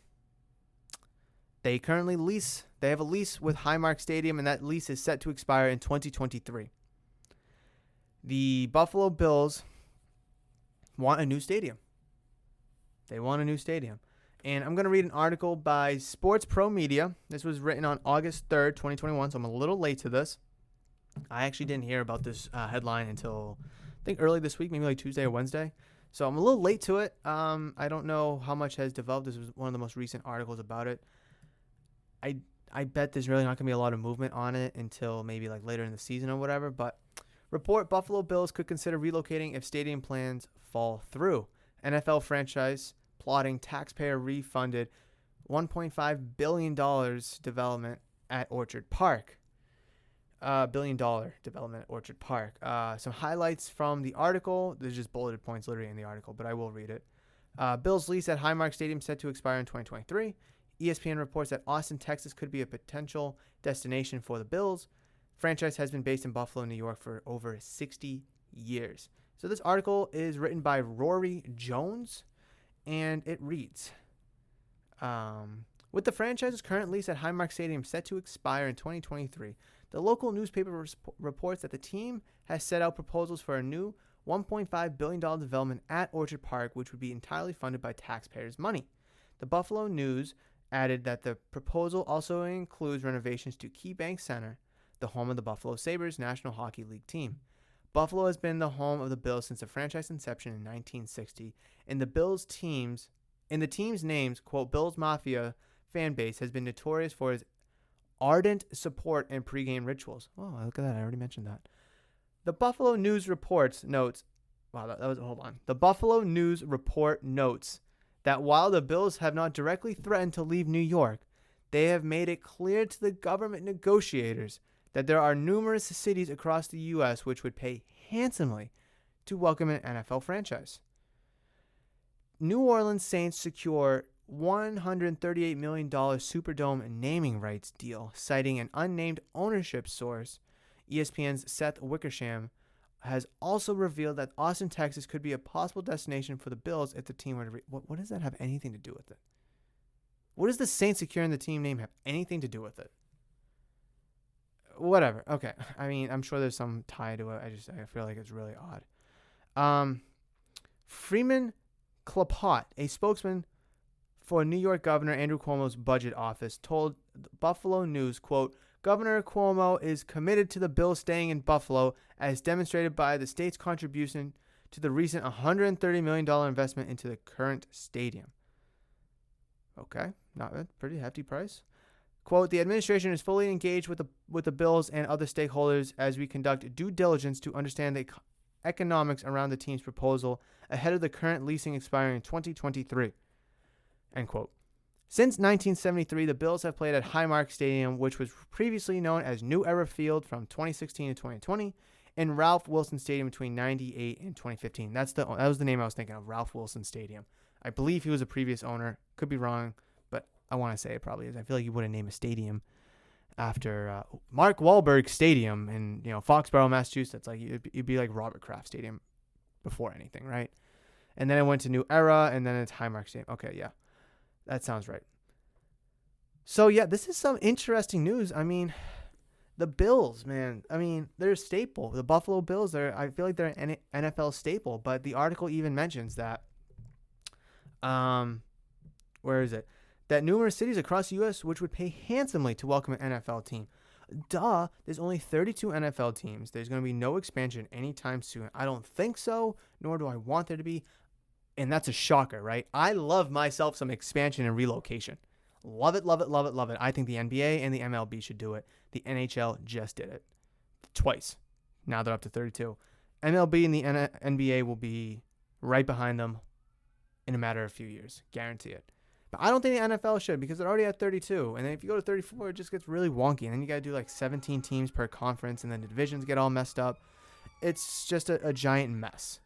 They currently they have a lease with Highmark Stadium, and that lease is set to expire in 2023. The Buffalo Bills want a new stadium. They want a new stadium. And I'm going to read an article by Sports Pro Media. This was written on August 3rd, 2021, so I'm a little late to this. I actually didn't hear about this headline until, I think, early this week, maybe Tuesday or Wednesday. So I'm a little late to it. I don't know how much has developed. This was one of the most recent articles about it. I bet there's really not going to be a lot of movement on it until maybe later in the season or whatever. But report Buffalo Bills could consider relocating if stadium plans fall through. NFL franchise plotting taxpayer-refunded $1.5 billion development at Orchard Park. $1 billion development at Orchard Park. Some highlights from the article. There's just bulleted points literally in the article, but I will read it. Bills lease at Highmark Stadium set to expire in 2023. ESPN reports that Austin, Texas could be a potential destination for the Bills. Franchise has been based in Buffalo, New York for over 60 years. So this article is written by Rory Jones, and it reads, with the franchise's current lease at Highmark Stadium set to expire in 2023, the local newspaper reports that the team has set out proposals for a new $1.5 billion development at Orchard Park, which would be entirely funded by taxpayers' money. The Buffalo News added that the proposal also includes renovations to KeyBank Center, the home of the Buffalo Sabres National Hockey League team. Buffalo has been the home of the Bills since the franchise inception in 1960, and the team's names, quote, Bills Mafia fan base has been notorious for its ardent support and pregame rituals. Oh, look at that. I already mentioned that. The Buffalo News notes The Buffalo News report notes that while the Bills have not directly threatened to leave New York, they have made it clear to the government negotiators that there are numerous cities across the U.S. which would pay handsomely to welcome an NFL franchise. New Orleans Saints secure $138 million Superdome naming rights deal, citing an unnamed ownership source. ESPN's Seth Wickersham has also revealed that Austin, Texas could be a possible destination for the Bills if the team were to what does that have anything to do with it? What does the Saints securing the team name have anything to do with it? Whatever. Okay. I mean, I'm sure there's some tie to it. I feel like it's really odd. Freeman Clapott, a spokesman for New York Governor Andrew Cuomo's budget office, told Buffalo News, quote, Governor Cuomo is committed to the Bills staying in Buffalo, as demonstrated by the state's contribution to the recent $130 million investment into the current stadium. Okay, not a pretty hefty price. Quote, the administration is fully engaged with the Bills and other stakeholders as we conduct due diligence to understand the economics around the team's proposal ahead of the current leasing expiring in 2023. End quote. Since 1973, the Bills have played at Highmark Stadium, which was previously known as New Era Field from 2016 to 2020, and Ralph Wilson Stadium between 98 and 2015. That was the name I was thinking of, Ralph Wilson Stadium. I believe he was a previous owner. Could be wrong, but I want to say it probably is. I feel like you wouldn't name a stadium after Mark Wahlberg Stadium in Foxborough, Massachusetts. Like it'd be like Robert Kraft Stadium before anything, right? And then it went to New Era, and then it's Highmark Stadium. Okay, yeah. That sounds right. So, yeah, this is some interesting news. I mean, the Bills, man. I mean, they're a staple. The Buffalo Bills, I feel like they're an NFL staple. But the article even mentions that, where is it? That numerous cities across the U.S. which would pay handsomely to welcome an NFL team. Duh, there's only 32 NFL teams. There's going to be no expansion anytime soon. I don't think so, nor do I want there to be. And that's a shocker, right? I love myself some expansion and relocation. Love it, love it, love it, love it. I think the NBA and the MLB should do it. The NHL just did it twice. Now they're up to 32. MLB and the NBA will be right behind them in a matter of a few years. Guarantee it. But I don't think the NFL should, because they're already at 32. And then if you go to 34, it just gets really wonky. And then you got to do like 17 teams per conference, and then the divisions get all messed up. It's just a giant mess.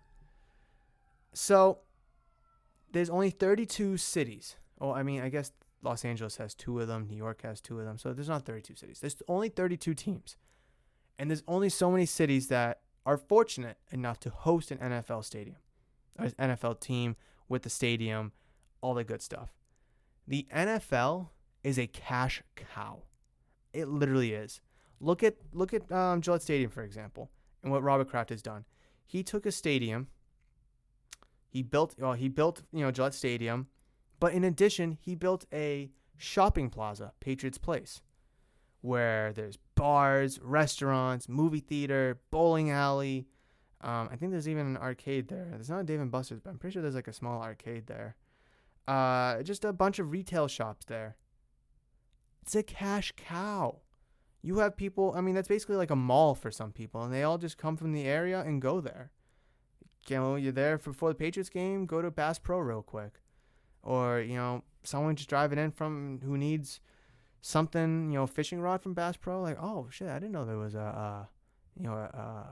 So there's only 32 cities. Oh, I mean, I guess Los Angeles has 2 of them. New York has 2 of them. So there's not 32 cities. There's only 32 teams. And there's only so many cities that are fortunate enough to host an NFL stadium, or an NFL team with the stadium, all the good stuff. The NFL is a cash cow. It literally is. Look at Gillette Stadium, for example, and what Robert Kraft has done. He took a stadium. He built Gillette Stadium, but in addition, he built a shopping plaza, Patriots Place, where there's bars, restaurants, movie theater, bowling alley. I think there's even an arcade there. There's not a Dave & Buster's, but I'm pretty sure there's like a small arcade there. Just a bunch of retail shops there. It's a cash cow. You have people, I mean, that's basically like a mall for some people, and they all just come from the area and go there. You're there before the Patriots game, go to Bass Pro real quick. Or, someone just driving in from who needs something, fishing rod from Bass Pro. Like, oh, shit, I didn't know there was a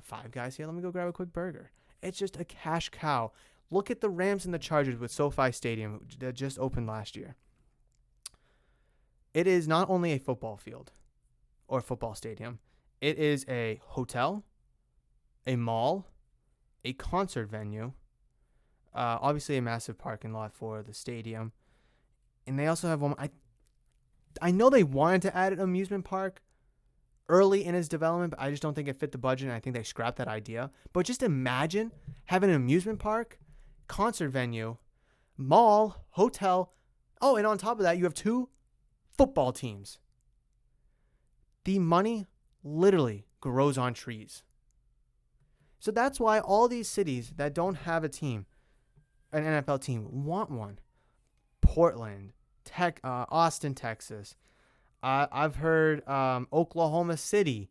Five Guys here. Let me go grab a quick burger. It's just a cash cow. Look at the Rams and the Chargers with SoFi Stadium that just opened last year. It is not only a football field or football stadium. It is a hotel, a mall, a concert venue, obviously a massive parking lot for the stadium. And they also have one. I know they wanted to add an amusement park early in its development, but I just don't think it fit the budget, and I think they scrapped that idea. But just imagine having an amusement park, concert venue, mall, hotel. Oh, and on top of that, you have 2 football teams. The money literally grows on trees. So that's why all these cities that don't have a team, an NFL team, want one. Portland, Austin, Texas. I've heard Oklahoma City.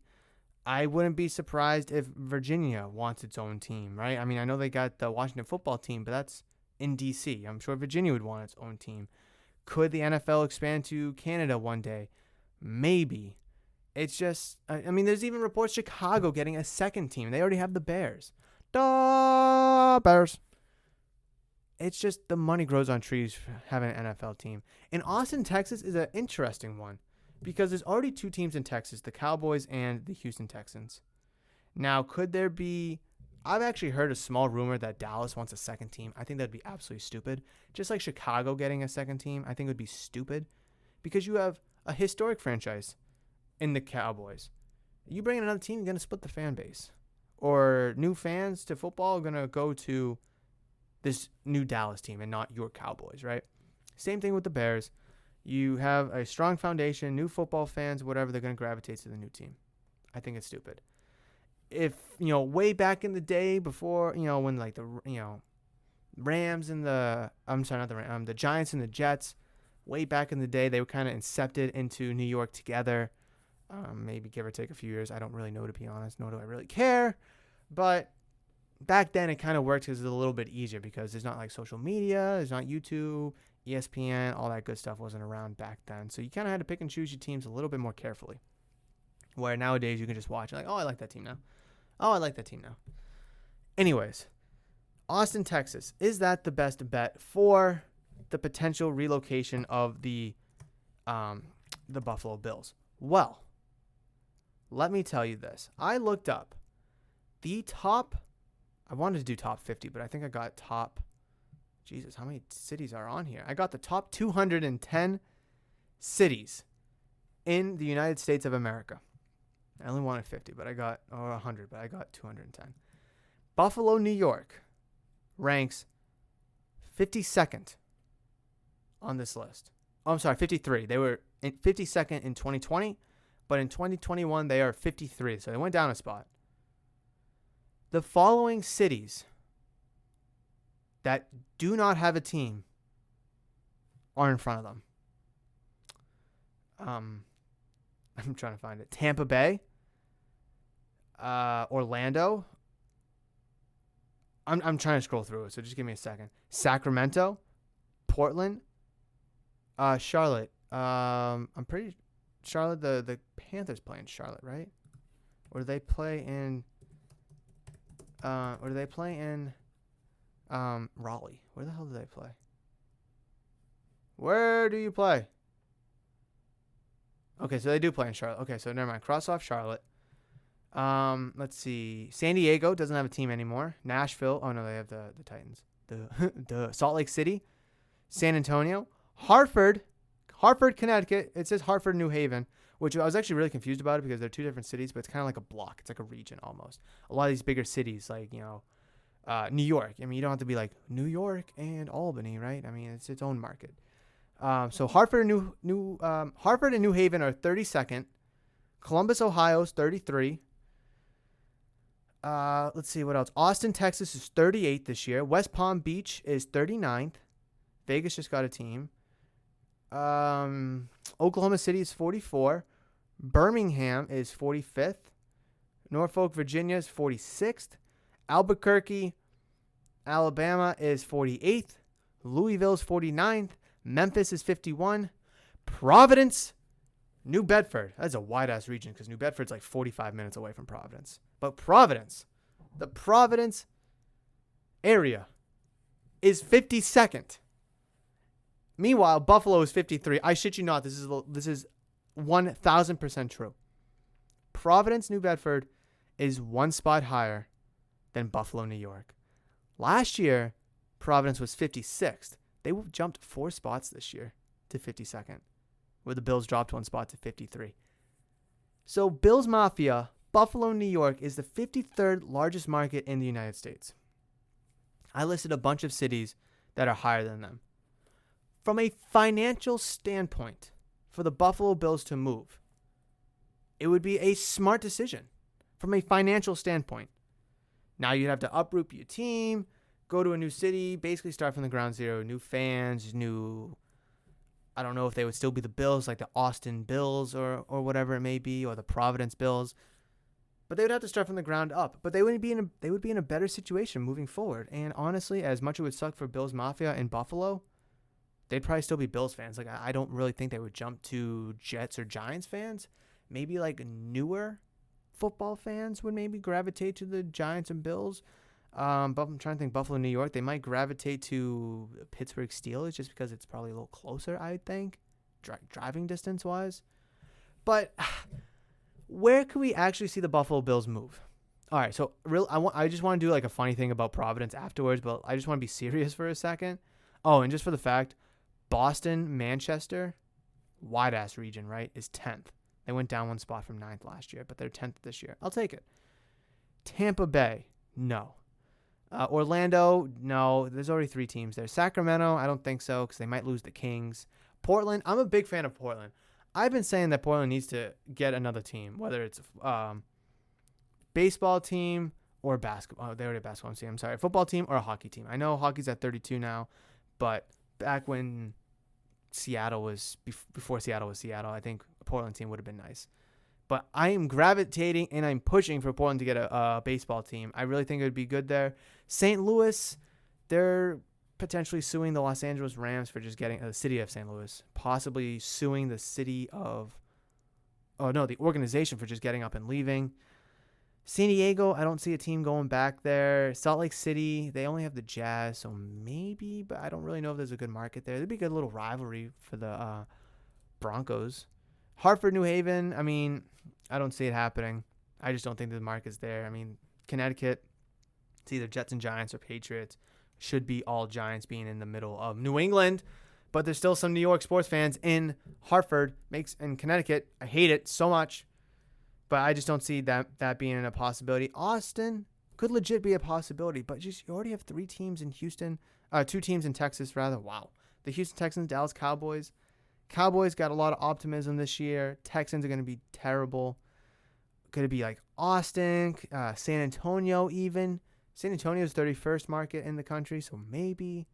I wouldn't be surprised if Virginia wants its own team, right? I mean, I know they got the Washington football team, but that's in D.C. I'm sure Virginia would want its own team. Could the NFL expand to Canada one day? Maybe. It's just, I mean, there's even reports Chicago getting a second team. They already have the Bears. The Bears. it's just the money grows on trees for having an NFL team. And Austin, Texas is an interesting one because there's already two teams in Texas, the Cowboys and the Houston Texans. Now, could there be – I've actually heard a small rumor that Dallas wants a second team. I think that'd be absolutely stupid. Just like Chicago getting a second team, I think it would be stupid because you have a historic franchise in the Cowboys. You bring in another team, you're going to split the fan base. Or new fans to football are going to go to this new Dallas team and not your Cowboys, right? Same thing with the Bears. You have a strong foundation, new football fans, whatever, they're going to gravitate to the new team. I think it's stupid. If, way back in the day before, when like the, Rams and the Giants and the Jets, way back in the day, they were kind of incepted into New York together. Maybe give or take a few years. I don't really know, to be honest, nor do I really care. But back then it kind of worked because it's a little bit easier because there's not like social media, there's not YouTube, ESPN, all that good stuff wasn't around back then. So you kind of had to pick and choose your teams a little bit more carefully. Where nowadays you can just watch like, oh, I like that team now. Oh, I like that team now. Anyways, Austin, Texas. Is that the best bet for the potential relocation of the Buffalo Bills? Well, let me tell you this. I looked up the top. I wanted to do top 50, but I think I got top. Jesus, how many cities are on here? I got the top 210 cities in the United States of America. I only wanted 50, but I got 100, but I got 210. Buffalo, New York ranks 52nd on this list. Oh, I'm sorry, 53. They were 52nd in 2020, but in 2021 they are 53, so they went down a spot. The following cities that do not have a team are in front of them. I'm trying to find it. Tampa Bay, Orlando. I'm trying to scroll through it, so just give me a second. Sacramento, Portland, Charlotte. I'm pretty Charlotte. The Panthers play in Charlotte, right? Or do they play in? Raleigh? Where the hell do they play? Where do you play? Okay, so they do play in Charlotte. Okay, so never mind. Cross off Charlotte. Let's see. San Diego doesn't have a team anymore. Nashville. Oh, no, they have the Titans. The Salt Lake City. San Antonio. Hartford, Connecticut. It says Hartford, New Haven, which I was actually really confused about it because they're two different cities, but it's kind of like a block. It's like a region almost. A lot of these bigger cities, like, New York. I mean, you don't have to be like New York and Albany, right? I mean, it's its own market. So Hartford and New Haven are 32nd. Columbus, Ohio is 33. Let's see what else. Austin, Texas is 38 this year. West Palm Beach is 39th. Vegas just got a team. Oklahoma City is 44. Birmingham is 45th. Norfolk, Virginia is 46th. Albuquerque, Alabama is 48th. Louisville is 49th. Memphis is 51. Providence, New Bedford. That's a wide-ass region because New Bedford's like 45 minutes away from Providence. But Providence, the Providence area is 52nd. Meanwhile, Buffalo is 53. I shit you not. This is 1,000% true. Providence, New Bedford is one spot higher than Buffalo, New York. Last year, Providence was 56th. They jumped 4 spots this year to 52nd, where the Bills dropped 1 spot to 53. So Bills Mafia, Buffalo, New York is the 53rd largest market in the United States. I listed a bunch of cities that are higher than them. From a financial standpoint, for the Buffalo Bills to move, it would be a smart decision from a financial standpoint. Now you'd have to uproot your team, go to a new city, basically start from the ground zero, new fans, I don't know if they would still be the Bills, like the Austin Bills or whatever it may be, or the Providence Bills. But they would have to start from the ground up. But they would be in a better situation moving forward. And honestly, as much as it would suck for Bills Mafia in Buffalo, they'd probably still be Bills fans. Like, I don't really think they would jump to Jets or Giants fans. Maybe like newer football fans would maybe gravitate to the Giants and Bills. But I'm trying to think Buffalo, New York. They might gravitate to Pittsburgh Steelers just because it's probably a little closer, I think, driving distance-wise. But where could we actually see the Buffalo Bills move? All right, so I just want to do like a funny thing about Providence afterwards, but I just want to be serious for a second. Oh, and just for the fact, Boston, Manchester, wide-ass region, right, is 10th. They went down one spot from 9th last year, but they're 10th this year. I'll take it. Tampa Bay, no. Orlando, no. There's already 3 teams there. Sacramento, I don't think so because they might lose the Kings. Portland, I'm a big fan of Portland. I've been saying that Portland needs to get another team, whether it's baseball team or basketball. Oh, they already have basketball team. I'm sorry. Football team or a hockey team. I know hockey's at 32 now, but back when Seattle was, before Seattle was Seattle, I think a Portland team would have been nice. But I am gravitating and I'm pushing for Portland to get a baseball team. I really think it would be good there. St. Louis, they're potentially suing the Los Angeles Rams for just getting the city of St. Louis, possibly suing the the organization for just getting up and leaving. San Diego, I don't see a team going back there. Salt Lake City, they only have the Jazz, so maybe, but I don't really know if there's a good market there. There'd be a good little rivalry for the Broncos. Hartford, New Haven, I mean, I don't see it happening. I just don't think the market's there. I mean, Connecticut, it's either Jets and Giants or Patriots. Should be all Giants being in the middle of New England. But there's still some New York sports fans in Hartford, in Connecticut. I hate it so much. But I just don't see that being a possibility. Austin could legit be a possibility. But just you already have 3 teams in Houston. 2 teams in Texas, rather. Wow. The Houston Texans, Dallas Cowboys. Cowboys got a lot of optimism this year. Texans are going to be terrible. Could it be like Austin, San Antonio even? San Antonio's 31st market in the country, so maybe.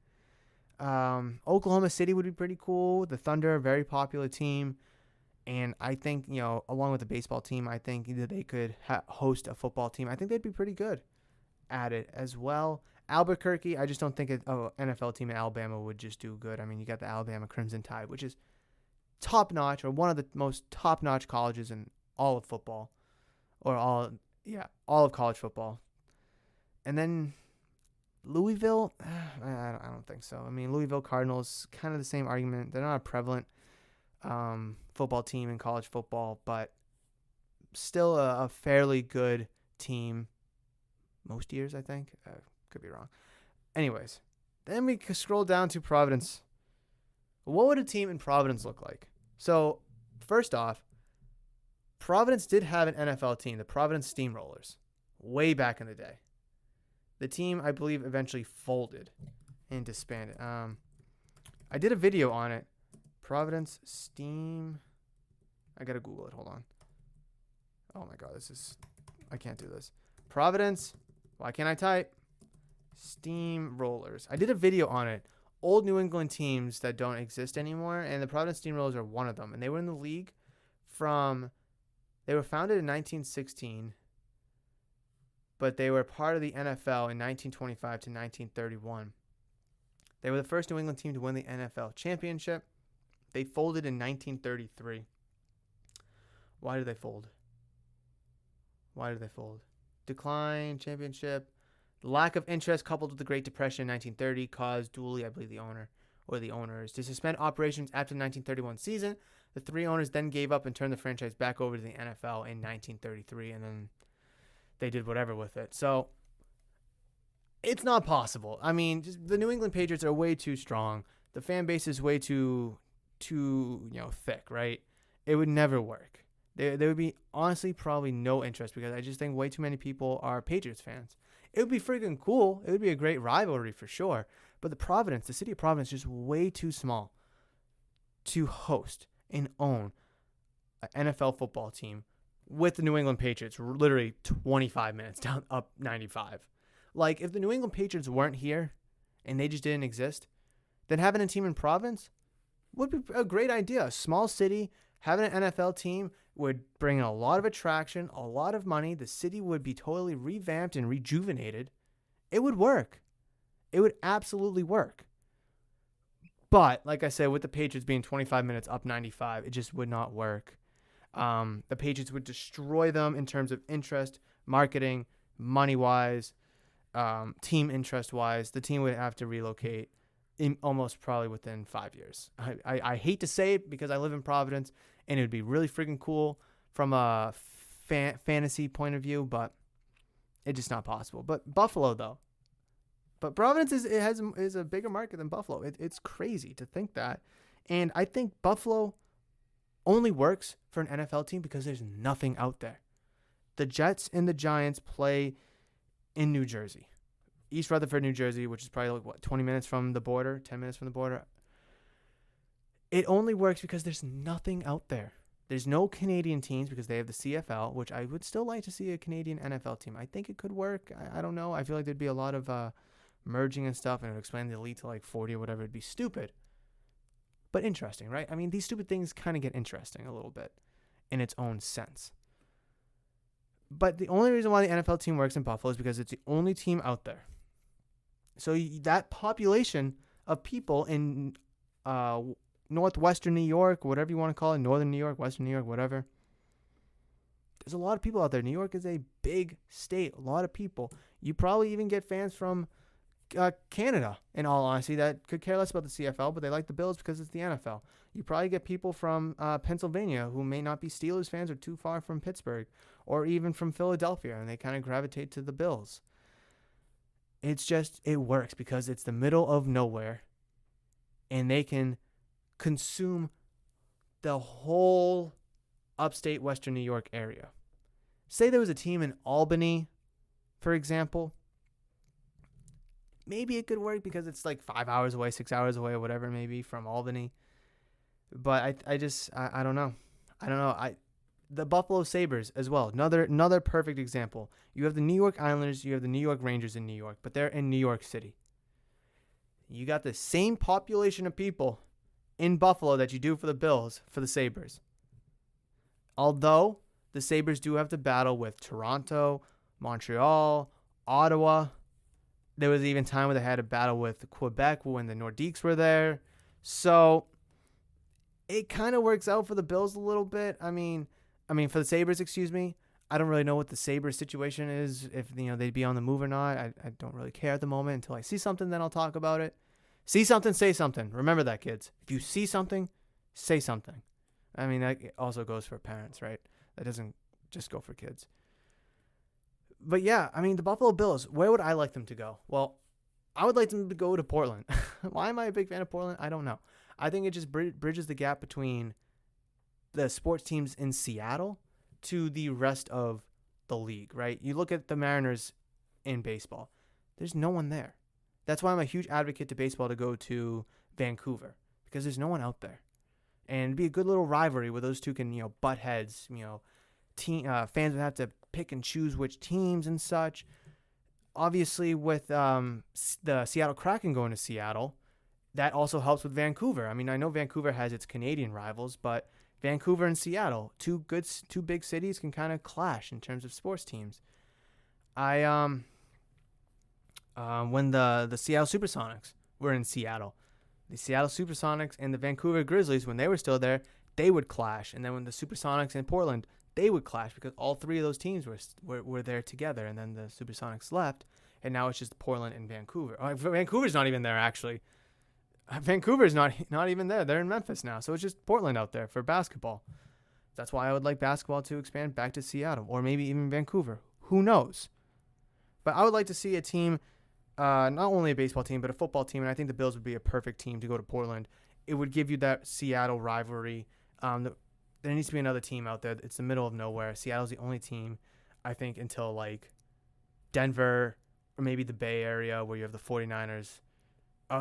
Oklahoma City would be pretty cool. The Thunder, a very popular team. And I think, along with the baseball team, I think either they could host a football team. I think they'd be pretty good at it as well. Albuquerque, I just don't think an NFL team in Alabama would just do good. I mean, you got the Alabama Crimson Tide, which is top-notch, or one of the most top-notch colleges in all of football, or all of college football. And then Louisville, I don't think so. I mean, Louisville Cardinals, kind of the same argument. They're not a prevalent football team in college football, but still a fairly good team most years, I think. Could be wrong. Anyways, then we scroll down to Providence. What would a team in Providence look like? So, first off, Providence did have an NFL team, the Providence Steamrollers, way back in the day. The team, I believe, eventually folded and disbanded. I did a video on it. Providence Steam. I got to Google it. Hold on. Oh, my God. I can't do this. Providence. Why can't I type? Steamrollers. I did a video on it. Old New England teams that don't exist anymore, and the Providence Steamrollers are one of them. And they were in the league they were founded in 1916, but they were part of the NFL in 1925 to 1931. They were the first New England team to win the NFL championship. They folded in 1933. Why did they fold? Decline, championship. Lack of interest coupled with the Great Depression in 1930 caused Dooley, I believe the owners, to suspend operations after the 1931 season. The 3 owners then gave up and turned the franchise back over to the NFL in 1933, and then they did whatever with it. So it's not possible. I mean, just the New England Patriots are way too strong. The fan base is way too thick, right? It would never work. There would be honestly probably no interest because I just think way too many people are Patriots fans. It would be freaking cool. It would be a great rivalry for sure. But the city of Providence is just way too small to host and own an NFL football team with the New England Patriots literally 25 minutes down up 95. Like, if the New England Patriots weren't here and they just didn't exist, then having a team in Providence would be a great idea. A small city, having an NFL team would bring in a lot of attraction, a lot of money. The city would be totally revamped and rejuvenated. It would work. It would absolutely work. But, like I said, with the Patriots being 25 minutes up 95, it just would not work. The Patriots would destroy them in terms of interest, marketing, money-wise. team interest-wise, the team would have to relocate in almost probably within 5 years. I hate to say it because I live in Providence, and it would be really freaking cool from a fantasy point of view, but it's just not possible. But Buffalo, though. But Providence is a bigger market than Buffalo. It's crazy to think that. And I think Buffalo only works for an NFL team because there's nothing out there. The Jets and the Giants play in New Jersey. East Rutherford, New Jersey, which is probably 20 minutes from the border, 10 minutes from the border. It only works because there's nothing out there. There's no Canadian teams because they have the CFL, which I would still like to see a Canadian NFL team. I think it could work. I don't know. I feel like there'd be a lot of merging and stuff, and it would expand the elite to like 40 or whatever. It'd be stupid, but interesting, right? I mean, these stupid things kind of get interesting a little bit in its own sense. But the only reason why the NFL team works in Buffalo is because it's the only team out there. So that population of people in northwestern New York, whatever you want to call it, northern New York, western New York, whatever. There's a lot of people out there. New York is a big state, a lot of people. You probably even get fans from Canada, in all honesty, that could care less about the CFL, but they like the Bills because it's the NFL. You probably get people from Pennsylvania who may not be Steelers fans or too far from Pittsburgh, or even from Philadelphia, and they kind of gravitate to the Bills. It's just, it works because it's the middle of nowhere, and they can consume the whole upstate Western New York area. Say there was a team in Albany, for example. Maybe it could work because it's like 5 hours away, 6 hours away, or whatever it may be from Albany. But I don't know. The Buffalo Sabres as well. Another perfect example. You have the New York Islanders, you have the New York Rangers in New York, but they're in New York City. You got the same population of people in Buffalo that you do for the Bills, for the Sabres. Although the Sabres do have to battle with Toronto, Montreal, Ottawa. There was even time where they had a battle with Quebec when the Nordiques were there. So it kind of works out for the Bills a little bit. I mean, for the Sabres, excuse me. I don't really know what the Sabres situation is, if they'd be on the move or not. I don't really care at the moment. Until I see something, then I'll talk about it. See something, say something. Remember that, kids. If you see something, say something. I mean, that also goes for parents, right? That doesn't just go for kids. But yeah, I mean, the Buffalo Bills, where would I like them to go? Well, I would like them to go to Portland. Why am I a big fan of Portland? I don't know. I think it just bridges the gap between the sports teams in Seattle to the rest of the league, right? You look at the Mariners in baseball. There's no one there. That's why I'm a huge advocate to baseball to go to Vancouver, because there's no one out there. And it'd be a good little rivalry where those two can, butt heads. Fans would have to pick and choose which teams and such. Obviously, with the Seattle Kraken going to Seattle, that also helps with Vancouver. I mean, I know Vancouver has its Canadian rivals, but Vancouver and Seattle, two big cities, can kind of clash in terms of sports teams. When the Seattle Supersonics were in Seattle, the Seattle Supersonics and the Vancouver Grizzlies, when they were still there, they would clash. And then when the Supersonics in Portland, they would clash because all three of those teams were there together. And then the Supersonics left, and now it's just Portland and Vancouver. Vancouver's not even there, actually. Vancouver's not even there. They're in Memphis now. So it's just Portland out there for basketball. That's why I would like basketball to expand back to Seattle or maybe even Vancouver. Who knows? But I would like to see a team, not only a baseball team, but a football team. And I think the Bills would be a perfect team to go to Portland. It would give you that Seattle rivalry. There needs to be another team out there. It's the middle of nowhere. Seattle's the only team, I think, until like Denver or maybe the Bay Area where you have the 49ers.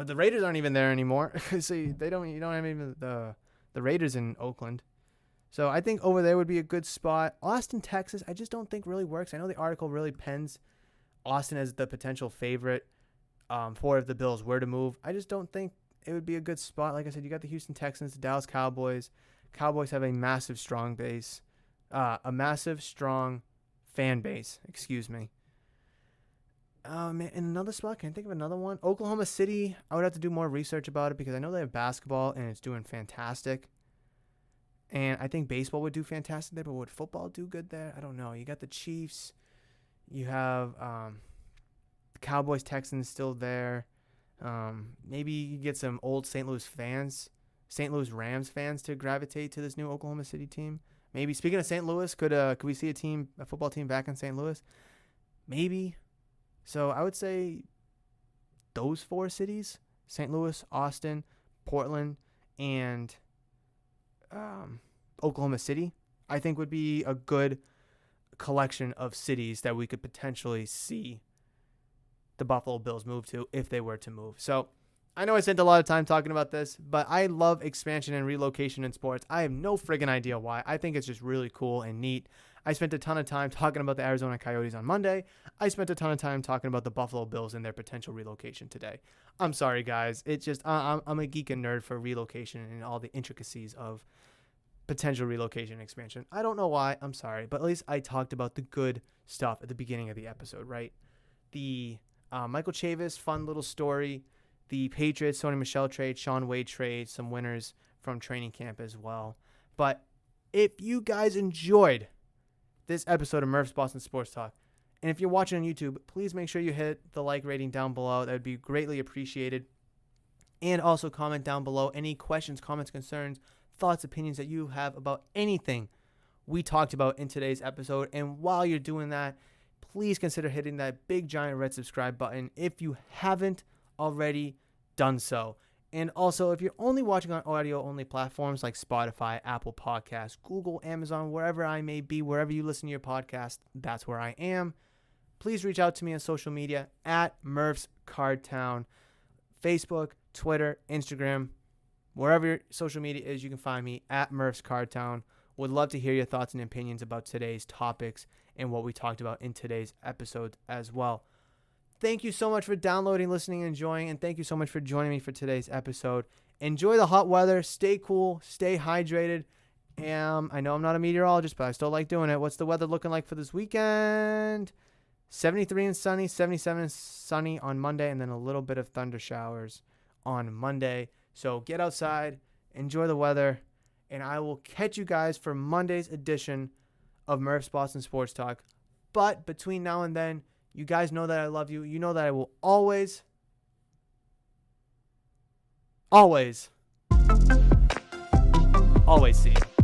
The Raiders aren't even there anymore. So you don't have even the Raiders in Oakland. So I think over there would be a good spot. Austin, Texas, I just don't think really works. I know the article really pens Austin as the potential favorite for if the Bills were to move. I just don't think it would be a good spot. Like I said, you got the Houston Texans, the Dallas Cowboys. Cowboys have a massive, strong base. A massive, strong fan base. Excuse me. Man, in another spot, can I think of another one? Oklahoma City, I would have to do more research about it because I know they have basketball and it's doing fantastic. And I think baseball would do fantastic there, but would football do good there? I don't know. You got the Chiefs. You have The Cowboys Texans still there. Maybe you get some old St. Louis Rams fans to gravitate to this new Oklahoma City team. Maybe, speaking of St. Louis, could we see a football team back in St. Louis? Maybe. So I would say those 4 cities, St. Louis, Austin, Portland, and Oklahoma City, I think would be a good collection of cities that we could potentially see the Buffalo Bills move to if they were to move. So I know I spent a lot of time talking about this, but I love expansion and relocation in sports. I have no friggin' idea why. I think it's just really cool and neat. I spent a ton of time talking about the Arizona Coyotes on Monday. I spent a ton of time talking about the Buffalo Bills and their potential relocation today. I'm sorry, guys. It's just I'm a geek and nerd for relocation and all the intricacies of potential relocation and expansion. I don't know why. I'm sorry. But at least I talked about the good stuff at the beginning of the episode, right? The Michael Chavis, fun little story. The Patriots, Sony Michel trade, Shaun Wade trade, some winners from training camp as well. But if you guys enjoyed this episode of Murph's Boston Sports Talk, and if you're watching on YouTube, please make sure you hit the like rating down below. That would be greatly appreciated. And also comment down below any questions, comments, concerns, thoughts, opinions that you have about anything we talked about in today's episode. And while you're doing that, please consider hitting that big giant red subscribe button if you haven't already done so. And also, if you're only watching on audio-only platforms like Spotify, Apple Podcasts, Google, Amazon, wherever I may be, wherever you listen to your podcast, that's where I am. Please reach out to me on social media at Murph's Cardtown, Facebook, Twitter, Instagram, wherever your social media is, you can find me at Murph's Cardtown. Would love to hear your thoughts and opinions about today's topics and what we talked about in today's episode as well. Thank you so much for downloading, listening, and enjoying, and thank you so much for joining me for today's episode. Enjoy the hot weather. Stay cool. Stay hydrated. I know I'm not a meteorologist, but I still like doing it. What's the weather looking like for this weekend? 73 and sunny, 77 and sunny on Monday, and then a little bit of thunder showers on Monday. So get outside, enjoy the weather, and I will catch you guys for Monday's edition of Murph's Boston Sports Talk. But between now and then, you guys know that I love you. You know that I will always see you.